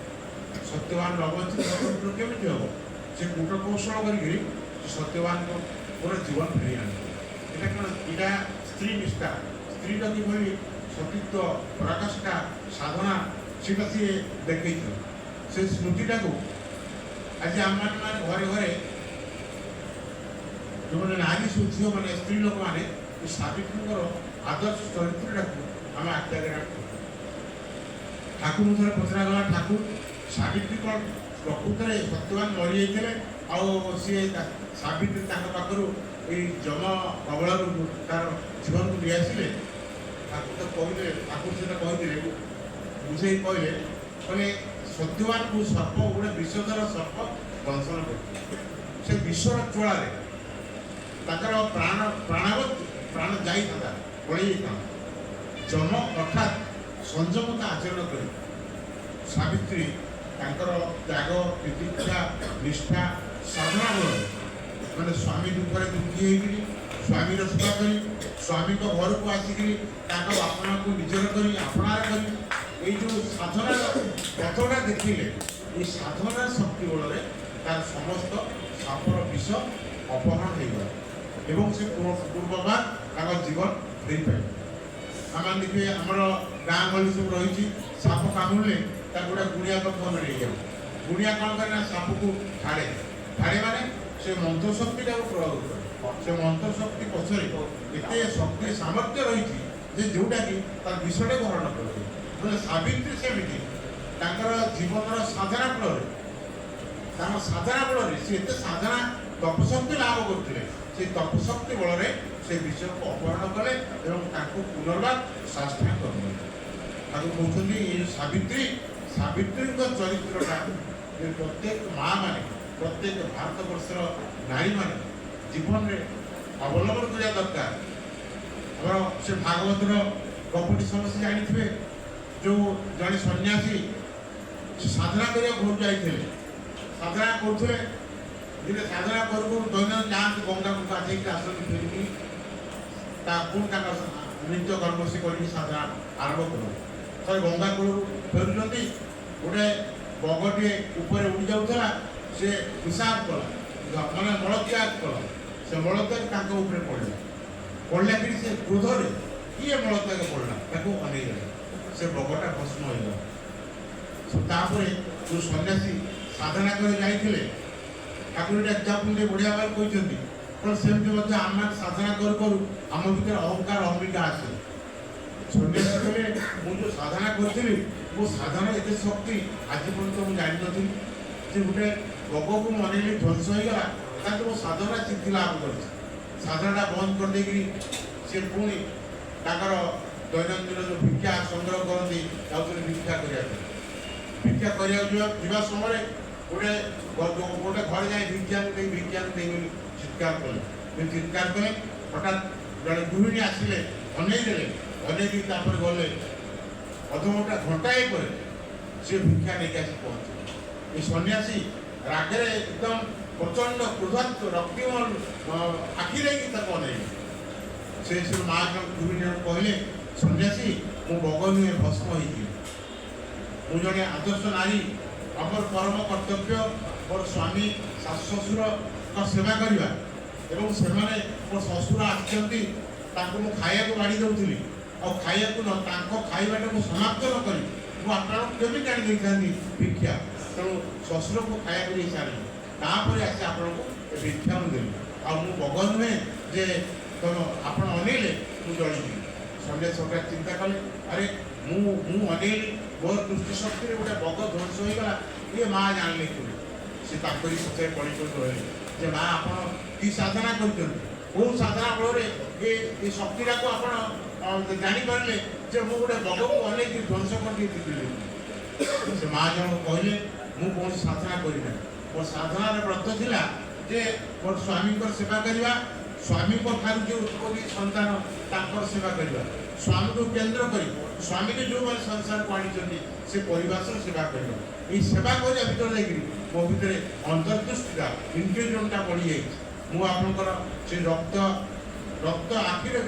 S6: ସତ୍ୟବାନ ନବଞ୍ଚିତ ଶତପୁତ୍ର କେମିତି ହବ? ସେ କୂଟ କୌଶଳ କରିକିରି ସତ୍ୟବାନଙ୍କ ମୋର ଜୀବନ ଫେରି ଆଣିବ। এটা କ'ଣ ଏଇଟା ସ୍ତ୍ରୀ ନିଷ୍ଠା ସ୍ତ୍ରୀର କିଭଳି ସତୀତ୍ୱ ପରାକାଷ୍ଠା ସାଧନା ସେଟା ସିଏ ଦେଖେଇଥିଲେ। ସେ ସ୍ମୃତିଟାକୁ ଆଜି ଆମମାନେ ଘରେ ଘରେ ଯେଉଁମାନେ ନାରୀ ସବୁ ଝିଅମାନେ ସ୍ତ୍ରୀ ଲୋକମାନେ ଏ ସାବିତ୍ରୀଙ୍କର ଆଦର୍ଶ ଚରିତ୍ରଟାକୁ ଆମେ ଆଖି ଆଗରେ ରଖୁ। ଠାକୁରଙ୍କୁ ଥରେ ପଚରାଗଲା ଠାକୁର ସାବିତ୍ରୀ କ'ଣ ପ୍ରକୃତରେ ସତ୍ୟବାନ ମରିଯାଇଥିଲେ ଆଉ ସିଏ ସାବିତ୍ରୀ ତାଙ୍କ ପାଖରୁ ଏଇ ଯମ କବଳରୁ ତାର ଜୀବନକୁ ନେଇଆସିଲେ? ଠାକୁର ତ କହିଲେ ଠାକୁର ସେଟା କହିଥିଲେ ବୁଝେଇ କହିଲେ ସତ୍ୟବାନକୁ ସର୍ପ ଗୋଟେ ବିଶ୍ୱଧର ସର୍ପ ଦଂଶନ କରିଥିଲେ। ସେ ବିଶ୍ୱର ଜ୍ୱାଳାରେ ତାଙ୍କର ପ୍ରାଣ ଯାଇଥାନ୍ତା ପଳେଇ ଯାଇଥାନ୍ତା। ଯମ ଅର୍ଥାତ୍ ସଂଯମତା ଆଚରଣ କରି ସାବିତ୍ରୀ ତାଙ୍କର ତ୍ୟାଗ ତିତିକ୍ଷା ନିଷ୍ଠା ସାଧନା ବଳରେ ମାନେ ସ୍ୱାମୀ ଦୁଃଖରେ ଦୁଃଖୀ ହେଇକିରି ସ୍ୱାମୀର ସେବା କରି ସ୍ୱାମୀଙ୍କ ଘରକୁ ଆସିକିରି ତାଙ୍କ ବାପା ମାଆଙ୍କୁ ନିଜର କରି ଆପଣାର କରି ଏଇ ଯେଉଁ ସାଧନାର ପଥଟା ଦେଖିଲେ এই ସାଧନାର ଶକ୍ତି ବଳରେ ତାର ସମସ୍ତ ସାପର ବିଷ ଅପହରଣ ହେଇଗଲା ଏବଂ ସେ ପୂର୍ବବାର ତାଙ୍କ ଜୀବନ ଦେଇପାରିବେ। ଆମେ ଦେଖିବେ ଆମର ଗାଁ ଗହଳି ସବୁ ରହିଛି ସାପ କାମୁଡ଼ିଲେ ତାକୁ ଗୋଟେ ଗୁଣିଆ କଥା ମିଳିଯାଉ। ଗୁଣିଆ କ'ଣ କରେ ନା ସାପକୁ ଛାଡ଼େ ମାନେ ସେ ମନ୍ତ୍ର ଶକ୍ତିଟାକୁ ପ୍ରୟୋଗ କରେ। ସେ ମନ୍ତ୍ର ଶକ୍ତି ପଛରେ ଏତେ ଶକ୍ତି ସାମର୍ଥ୍ୟ ରହିଛି ଯେ ଯେଉଁଟାକି ତାର ବିଷଟାକୁ ହରଣ କରିବେ। ବୋଲେ ସାବିତ୍ରୀ ସେମିତି ତାଙ୍କର ଜୀବନର ସାଧନା ଫଳରେ ସେ ଏତେ ସାଧନା ତପଶକ୍ତି ଲାଭ କରୁଥିଲେ। ସେ ତପଶକ୍ତି ବଳରେ ସେ ବିଷୟକୁ ଅପହରଣ କଲେ ଏବଂ ତାଙ୍କୁ ପୁନର୍ବାର ସାଷ୍ଟାଙ୍ଗ କରିଲେ। ତାକୁ କହୁଛନ୍ତି ଏଇ ସାବିତ୍ରୀଙ୍କ ଚରିତ୍ରଟା ପ୍ରତ୍ୟେକ ମା ମାନେ ପ୍ରତ୍ୟେକ ଭାରତବର୍ଷର ନାରୀମାନେ ଜୀବନରେ ଅବଲମ୍ବନ କରିବା ଦରକାର। ଆମର ସେ ଭାଗବତର ଗପଟି ସମସ୍ତେ ଜାଣିଥିବେ। ଯେଉଁ ଜଣେ ସନ୍ନ୍ୟାସୀ ସେ ସାଧନା କରିବାକୁ ଘରକୁ ଯାଇଥିଲେ। ସାଧନା କରୁଥିଲେ ଦିନେ ସାଧନା କରୁ ଦୈନନ୍ଦିନ ଯାଆନ୍ତି ଗଙ୍ଗାକୁ ଗାଧେଇକି ଆସନ୍ତି ଫେରିକି ପୁଣି ତାଙ୍କ ନିତ୍ୟ କର୍ମ ସେ କରିକି ସାଧନା ଆରମ୍ଭ କରନ୍ତି। ଥରେ ଗଙ୍ଗା କୂଳରୁ ଫେରୁଛନ୍ତି ଗୋଟେ ବଗଟିଏ ଉପରେ ଉଡ଼ି ଯାଉଥିଲା। ସେ ପିଶାବ କଲା ମାନେ ମଳତ୍ୟାଗ କଲା। ସେ ମଳତ୍ୟାଗ ତାଙ୍କ ଉପରେ ପଡ଼ିଲା କିରି ସେ କ୍ରୋଧରେ କିଏ ମଳତ୍ୟାଗ ପଡ଼ିଲା ତାକୁ ଅନେଇଗଲା। ସେ ବଗଟା ଭସ୍ମ ହୋଇଗଲା। ତାପରେ ଯେଉଁ ସନ୍ନ୍ୟାସୀ ସାଧନା କରି ଯାଇଥିଲେ ଠାକୁର ଗୋଟେ ଏକ୍ଜାମ୍ପଲ୍ ଦେଇ ବଢ଼ିଆ ଭାବରେ କହିଛନ୍ତି କ'ଣ ସେମିତି ମଧ୍ୟ ଆମେ ସାଧନା କରୁ କରୁ ଆମ ଭିତରେ ଅହଙ୍କାର ଅହମିକା ଆସେ। ସନ୍ନ୍ୟାସୀ କହିଲେ ମୁଁ ଯେଉଁ ସାଧନା କରିଥିଲି ମୋ ସାଧନା ଏତେ ଶକ୍ତି ଆଜି ପର୍ଯ୍ୟନ୍ତ ମୁଁ ଜାଣିନଥିଲି ଯେ ଗୋଟେ ବଗକୁ ମନେଇଲି ଧ୍ୱଂସ ହୋଇଗଲା ତାକୁ ମୋ ସାଧନା ସିଦ୍ଧି ଲାଭ କରିଛି। ସାଧନାଟା ବନ୍ଦ କରିଦେଇକିରି ସେ ପୁଣି ତାଙ୍କର ଦୈନନ୍ଦିନ ଯେଉଁ ଭିକ୍ଷା ସଂଗ୍ରହ କରନ୍ତି ଯାଉଥିଲେ ଭିକ୍ଷା କରିବା ପାଇଁ। ଭିକ୍ଷା କରିବାକୁ ଯିବା ସମୟରେ ଗୋଟେ ଘରେ ଯାଇ ଭିକ୍ଷାକୁ ଦେଇ ବୋଲି ଚିତ୍କାର କଲେ। ହଠାତ୍ ଜଣେ ଗୃହିଣୀ ଆସିଲେ ଅନେଇକି ତାପରେ ଗଲେ। ଘଣ୍ଟାଏ ପରେ ସେ ଭିକ୍ଷା ନେଇକି ଆସି ପହଞ୍ଚିଲେ। ଏ ସନ୍ନ୍ୟାସୀ ରାଗରେ ଏକଦମ ପ୍ରଚଣ୍ଡ କ୍ରୋଧାନ୍ୱିତ ରକ୍ତିମୟ ଆଖିରେ କି ତାକୁ ଅନେଇଲେ। ସେ ମା ଦୁଇ ଜଣ କହିଲେ, ସନ୍ନ୍ୟାସୀ ମୁଁ ବଗ ନୁହେଁ, ଭସ୍ମ ହେଇଯିବି। ମୁଁ ଜଣେ ଆଦର୍ଶ ନାରୀ, ଆମର ପରମ କର୍ତ୍ତବ୍ୟ ମୋର ସ୍ୱାମୀ ଶାଶୁ ଶ୍ୱଶୁରଙ୍କ ସେବା କରିବା। ଏବଂ ସେମାନେ ମୋ ଶ୍ୱଶୁର ଆସିଛନ୍ତି, ତାଙ୍କୁ ମୁଁ ଖାଇବାକୁ ବାଢ଼ି ଦେଉଥିଲି, ଆଉ ଖାଇବାକୁ ତାଙ୍କ ଖାଇବାଟାକୁ ସମାପ୍ତ ନ କରି ମୁଁ ଆପଣଙ୍କୁ କେମିତି ଆଣି ଦେଇଥାନ୍ତି ଭିକ୍ଷା। ତେଣୁ ଶ୍ୱଶୁରକୁ ଖାଇବାକୁ ଦେଇ ସାରିଲି, ତାପରେ ଆସି ଆପଣଙ୍କୁ ଏ ଭିକ୍ଷା ମୁଁ ଦେଲି। ଆଉ ମୁଁ ବଗ ନୁହେଁ ଯେ ଆପଣ ଅନେଇଲେ ମୁଁ ଜଳିଯିବି। ସନ୍ଧ୍ୟା ସରକାର ଚିନ୍ତା କଲେ, ଆରେ ମୁଁ ଅନେଇଲି, ମୋର ଦୃଷ୍ଟି ଶକ୍ତିରେ ଗୋଟେ ବଗ ଧ୍ୱଂସ ହୋଇଗଲା, ଇଏ ମା ଜାଣିଲେ କେବେ। ସେ ତାଙ୍କରି ପଛରେ ପଡ଼ି ରହିଲେ ଯେ ମା ଆପଣ କି ସାଧନା କରିଛନ୍ତି, କେଉଁ ସାଧନା ବଳରେ ଏ ଶକ୍ତିଟାକୁ ଆପଣ ଜାଣିପାରିଲେ ଯେ ମୁଁ ଗୋଟେ ବଗକୁ ଅନେଇକି ଧ୍ୱଂସ କରିଦେଇଥିଲି। ସେ ମା ଜଣକ କହିଲେ, ମୁଁ କୌଣସି ସାଧନା କରିନାହିଁ, ମୋ ସାଧନାର ବ୍ରତ ଥିଲା ଯେ ମୋର ସ୍ୱାମୀଙ୍କର ସେବା କରିବା, ସ୍ୱାମୀଙ୍କ ଠାରୁ ଯେଉଁ ଉତ୍ପତ୍ତି ସନ୍ତାନ ତାଙ୍କର ସେବା କରିବା, ସ୍ୱାମୀକୁ କେନ୍ଦ୍ର କରି ସ୍ୱାମୀକୁ ଯେଉଁମାନେ ସଂସାରକୁ ଆଣିଛନ୍ତି ସେ ପରିବାରର ସେବା କରିବା। এই সেবা କରିବା ଭିତରେ ଯାଇକିରି ମୋ ଭିତରେ ଅନ୍ତର୍ଦୃଷ୍ଟିଟା ଇଣ୍ଟେଲିଜେନ୍ସଟା ବଢ଼ିଯାଇଛି। ମୁଁ ଆପଣଙ୍କର ସେ ରକ୍ତ ଆଖିରେ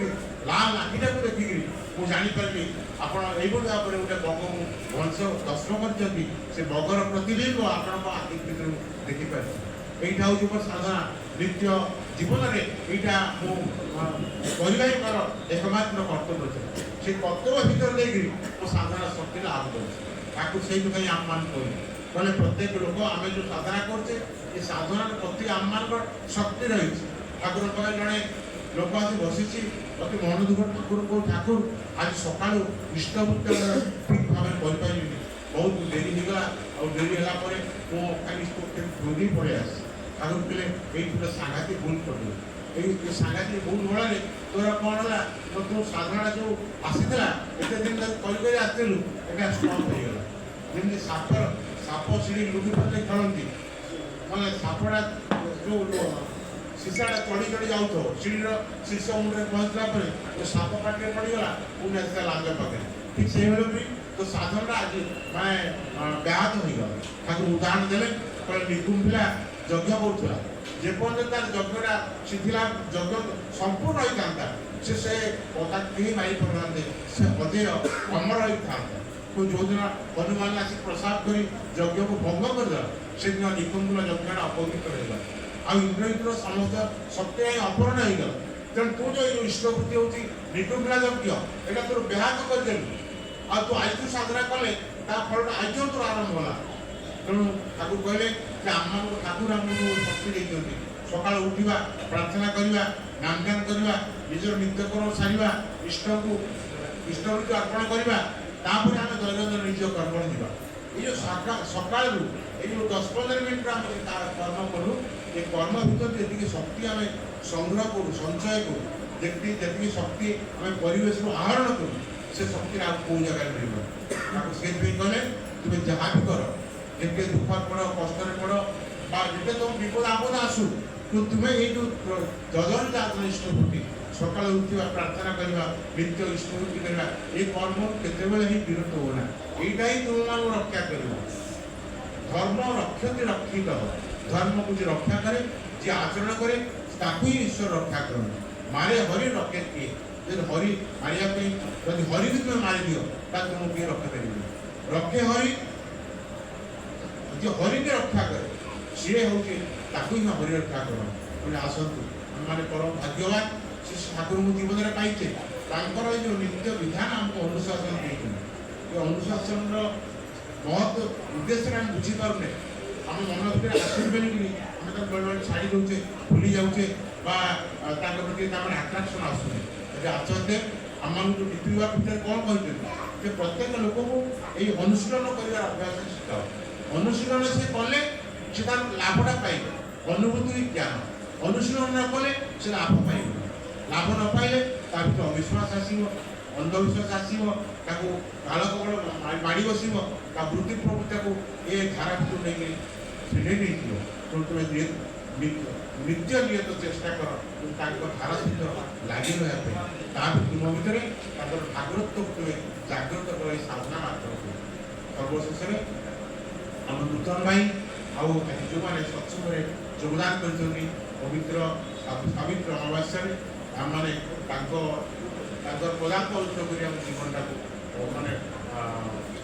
S6: ଲାଲ ଆଖିଟାକୁ ଦେଖିକିରି ମୁଁ ଜାଣିପାରିଲି ଆପଣ ଏଇଭଳି ଭାବରେ ଗୋଟେ ବଗକୁ ବଂଶ ଦର୍ଶନ କରିଛନ୍ତି। ସେ ବଗର ପ୍ରତିବିମ୍ବ ଆପଣଙ୍କ ଆଖି ଭିତରୁ ଦେଖିପାରିବେ। এইটা ହେଉଛି ମୋ ସାଧନା ନିତ୍ୟ ଜୀବନରେ, ଏଇଟା ମୁଁ କରିବା ହିଁ ମୋର ଏକମାତ୍ର କର୍ତ୍ତବ୍ୟ ଥିଲା। ସେ କର୍ତ୍ତବ୍ୟ ଭିତରେ ଦେଇକିରି ମୋ ସାଧନା ଶକ୍ତି ଲାଭ କରୁଛି। ତାକୁ ସେଇଥିପାଇଁ ଆମମାନ କହିଲେ ପ୍ରତ୍ୟେକ ଲୋକ ଆମେ ଯେଉଁ ସାଧନା କରୁଛେ ଏ ସାଧନାର ପ୍ରତି ଆମମାନଙ୍କର ଶକ୍ତି ରହିଛି। ଠାକୁର ପାଖରେ ଜଣେ ଲୋକ ଆସି ବସିଛି, ଅତି ମନ ଦୁଃଖ, ଠାକୁର ଆଜି ସକାଳୁ ଇଷ୍ଟଭୂତ ଠିକ୍ ଭାବରେ କରିପାରିଲିନି, ବହୁତ ଡେରି ହେଇଗଲା। ଆଉ ଡେରି ହେଲା ପରେ ମୁଁ ଖାଲି ଧୋଇ ପଳେଇ ଆସିଛି। ଠାକୁର କହିଲେ ଏଇଠି ଗୋଟେ ସାଂଘାତିକ ଭୁଲ କରିଦେବୁ, এই ସାଂଘାତିକ ଭୁଲ ଭଳରେ ତୋର କ'ଣ ହେଲା, ତୋ ସାଧନା ଯେଉଁ ଆସିଥିଲା ଏତେ ଦିନ କରି ଆସିଥିଲୁ ଏଇଟା ଷ୍ଟପ୍ ହେଇଗଲା। ଯେମିତି ସାପ ସିଡ଼ି ଲୁଡୁ ପାଖରେ ଖେଳନ୍ତି, ମାନେ ସାପଟା ଯେଉଁ ଶିଶାଟା ଚଢ଼ି ଚଢ଼ି ଯାଉଥିବ, ସିଡ଼ିର ଶୀର୍ଷ ମୁଣ୍ଡରେ ପହଞ୍ଚିଲା ପରେ ତୋ ସାପ ପାଟିରେ ପଡ଼ିଗଲା, ପୁଣି ଆସିଲା ଲାଞ୍ଜ ପାଖରେ। ଠିକ୍ ସେଇଭଳି ବି ତୋ ସାଧନଟା ଆଜି ମାନେ ବ୍ୟାହତ ହେଇଗଲା। ତାକୁ ଉଦାହରଣ ଦେଲେ କହିଲେ ନିକୁମ ପିଲା ଯଜ୍ଞ କରୁଥିଲା, ଯେପର୍ଯ୍ୟନ୍ତ ତାର ଯଜ୍ଞଟା ଶିଖିଲା, ଯଜ୍ଞ ସମ୍ପୂର୍ଣ୍ଣ ହେଇଥାନ୍ତା, ସେ ତାକୁ କେହି ମାରି ପାରୁନାହାନ୍ତି, ସେ ଅଜେୟ ଅମର ହେଇଥାନ୍ତା। ଯେଉଁଦିନ ହନୁମାନ ଆସି ପ୍ରସାଦ କରି ଯଜ୍ଞକୁ ଭଙ୍ଗ କରିଦେଲା, ସେଦିନ ନିକୁମ୍ଭର ଯଜ୍ଞଟା ଅପବିତ୍ର ହେଇଗଲା। ଆଉ ଇନ୍ଦ୍ରଜିତର ସମସ୍ତ ଶକ୍ତି ଅପହରଣ ହେଇଗଲା। ତେଣୁ ତୁ ଯେଉଁ ଇଷ୍ଟବୃତ୍ତି ହେଉଛି ନିକୁମ୍ଭରା ଯଜ୍ଞ, ଏଇଟା ତୋର ବ୍ୟାହତ କରିଦେଲୁ। ଆଉ ତୁ ଆଇଛୁ ସାଧନା କଲେ ତା ଫଳଟା ଆଇଛୁ ତୋର ଆରମ୍ଭ ହେଲା। ତେଣୁ ଠାକୁର କହିଲେ ଯେ ଆମମାନଙ୍କୁ ଠାକୁର ଆମକୁ ଶକ୍ତି ଦେଇଛନ୍ତି। ସକାଳୁ ଉଠିବା, ପ୍ରାର୍ଥନା କରିବା, ନାମଗାନ କରିବା, ନିଜର ନିତ୍ୟକର୍ମ ସାରିବା, ଇଷ୍ଟବୃତ୍ତି ଅର୍ପଣ କରିବା, ତାପରେ ଆମେ ଦୈନନ୍ଦିନ ନିଜ କର୍ମରେ ଯିବା। ଏଇ ଯେଉଁ ସକାଳରୁ ଏଇ ଯେଉଁ 10-15 ମିନିଟ୍ରେ ଆମେ କର୍ମ କରୁ, ଏ କର୍ମ ଭିତରେ ଯେତିକି ଶକ୍ତି ଆମେ ସଂଗ୍ରହ କରୁ, ସଞ୍ଚୟ କରୁ, ଯେତିକି ଶକ୍ତି ଆମେ ପରିବେଶରୁ ଆହରଣ କରୁ, ସେ ଶକ୍ତିରେ ଆଉ କେଉଁ ଜାଗାରେ ମିଳିବ। ତାକୁ ସେଇଥିପାଇଁ କଲେ ତୁମେ ଯାହା ବି କର, ଯେତେ ଦୁଃଖରେ ପଡ଼, କଷ୍ଟରେ ପଡ଼, ବା ଯେତେ ତୁମ ବିପଦ ଆପଦ ଆସୁ, ତୁମେ ଏଇ ଯେଉଁ ଯଜନ ଇଷ୍ଟବୃତ୍ତି ସକାଳୁ ଉଠିବା, ପ୍ରାର୍ଥନା କରିବା, ନିତ୍ୟ ଇଷ୍ଟବୃତ୍ତି କରିବା, এই কর্ম କେତେବେଳେ ହିଁ ବିରତ ହେବ ନା। এইটা ହିଁ ତୁମମାନଙ୍କୁ ରକ୍ଷା କରିବ। ଧର୍ମ ରକ୍ଷତି ରକ୍ଷିତ, ଧର୍ମକୁ ଯିଏ ରକ୍ଷା କରେ, ଯିଏ ଆଚରଣ କରେ, ତାକୁ ହିଁ ଈଶ୍ୱର ରକ୍ଷା କରନ୍ତି। ମାରେ ହରି ରକ୍ଷେ କିଏ? ଯଦି ହରି ମାରିବା ପାଇଁ ଯଦି ହରିକି ତୁମେ ମାରିଦିଅ, ତାହେଲେ ତୁମକୁ କିଏ ରକ୍ଷା କରିବେ? ରକ୍ଷେ ହରି, ଯିଏ ହରିକି ରକ୍ଷା କରେ ସିଏ ହେଉଛି, ତାକୁ ହିଁ ହରି ରକ୍ଷା କର। ବୋଲେ ଆସନ୍ତୁ, ଆମେମାନେ ପରମ ଭାଗ୍ୟବାନ, ସେ ଠାକୁରଙ୍କୁ ଜୀବନରେ ପାଇଛେ। ତାଙ୍କର ଏଇ ଯେଉଁ ନିତ୍ୟ ବିଧାନ ଆମକୁ ଅନୁଶାସନ ଦେଇଛନ୍ତି, ଏ ଅନୁଶାସନର ମହତ୍ଵ ଉଦ୍ଦେଶ୍ୟଟା ଆମେ ବୁଝିପାରୁନେ। ଆମ ମନ ଭିତରେ ଆସୁନି ବୋଲିକିରି ଆମେ ତାକୁ ବେଳେବେଳେ ଛାଡ଼ି ଦେଉଛେ, ଭୁଲି ଯାଉଛେ, ବା ତାଙ୍କ ପ୍ରତି ତାଙ୍କର ଆଟ୍ରାକ୍ସନ୍ ଆସୁନି। ଏବେ ଆଚାର୍ଯ୍ୟ ଆମମାନଙ୍କୁ ନୀତିବିଭାଗ ଭିତରେ କ'ଣ କହିଛନ୍ତି ଯେ ପ୍ରତ୍ୟେକ ଲୋକକୁ ଏଇ ଅନୁଶୀଳନ କରିବାର ଅଭ୍ୟାସ ଶିଖାଅ। ଅନୁଶୀଳନ ସେ କଲେ ସେ ତାର ଲାଭଟା ପାଇବ, ଅନୁଭୂତି ଜ୍ଞାନ। ଅନୁଶୀଳନ ନ କଲେ ସେ ଲାଭ ପାଇବ। ଲାଭ ନ ପାଇଲେ ତା ଭିତରେ ଅବିଶ୍ୱାସ ଆସିବ, ଅନ୍ଧବିଶ୍ୱାସ ଆସିବ, ତାକୁ କାଳକବଳ ମାଡ଼ି ବସିବ, ତା ବୃତ୍ତି ପ୍ରବୃତ୍ତିକୁ ଏ ଧାରା ଭିତରୁ ନେଇକରି ଛିଣ୍ଡେଇ ନେଇଯିବ। ତେଣୁ ତୁମେ ନିତ୍ୟ ନିୟତ ଚେଷ୍ଟା କର ତାଙ୍କ ଧାରା ସହିତ ଲାଗି ରହିବା ପାଇଁ। ତା ତୁମ ଭିତରେ ତାଙ୍କର ଠାକୁରତ୍ୱକୁ ତୁମେ ଜାଗ୍ରତ କର ଏଇ ସାଧନା ମାଧ୍ୟମରେ। ସର୍ବଶେଷରେ ଆମ ନୂତନ ଭାଇ ଆଉ ଆଜି ଯେଉଁମାନେ ସତ୍ସଙ୍ଗରେ ଯୋଗଦାନ କରିଛନ୍ତି ପବିତ୍ର ସାବିତ୍ର ଅମାବାସ୍ୟାରେ ଆମମାନେ ତାଙ୍କର ପଦାର୍ଥ ଉତ୍ସବ କରି ଆମ ଜୀବନଟାକୁ ମାନେ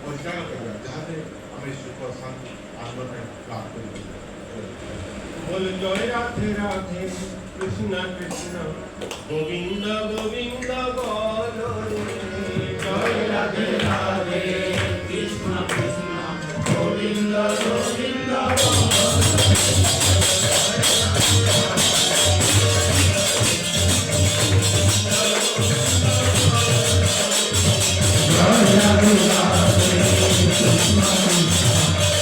S6: ପରିଚାଳନା କରିବା ଯାହାতে ଆମେ ସୁଖ ଶାନ୍ତି ଆନନ୍ଦ ଲାଭ କରିପାରିବା।
S1: बोल जय राधे राधे कृष्ण कृष्ण गोविंद गोविंद बोलो रे। जय राधे राधे कृष्ण कृष्ण गोविंद गोविंद बोलो जय राधे राधे कृष्ण कृष्ण गोविंद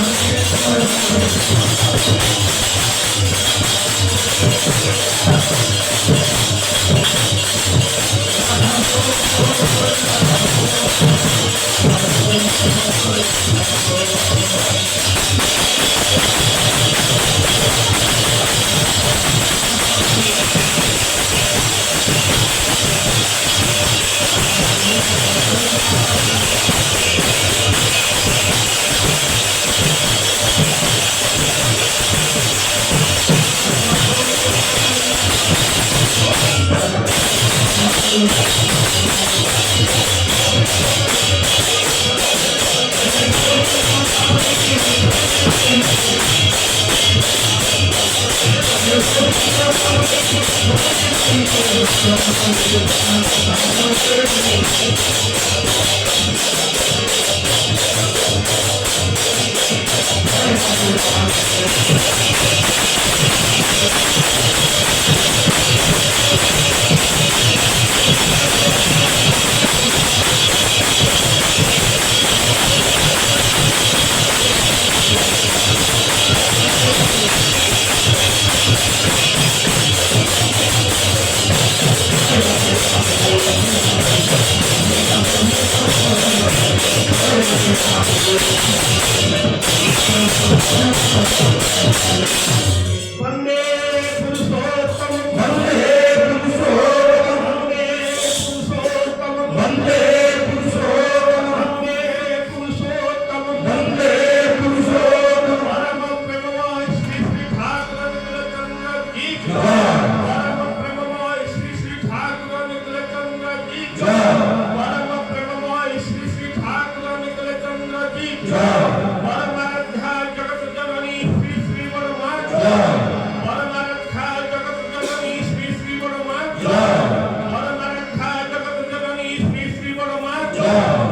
S7: Thank you.
S1: वंदे पुरुषोत्तम वंदे पुरुषोत्तम वंदे पुरुषोत्तम वंदे पुरुषोत्तम वंदे पुरुषोत्तम परम प्रेममय श्री श्री ठाकुर नीलकंठ की जय परम प्रेममय श्री श्री ठाकुर नीलकंठ की जय परम प्रेममय श्री श्री ठाकुर नीलकंठ की जय परमाराध्या जगत जननी श्री श्री वर्मा जय परमाराध्या जगत जननी श्री श्री वर्मा जय परमाराध्या जगत जननी श्री श्री वर्मा जय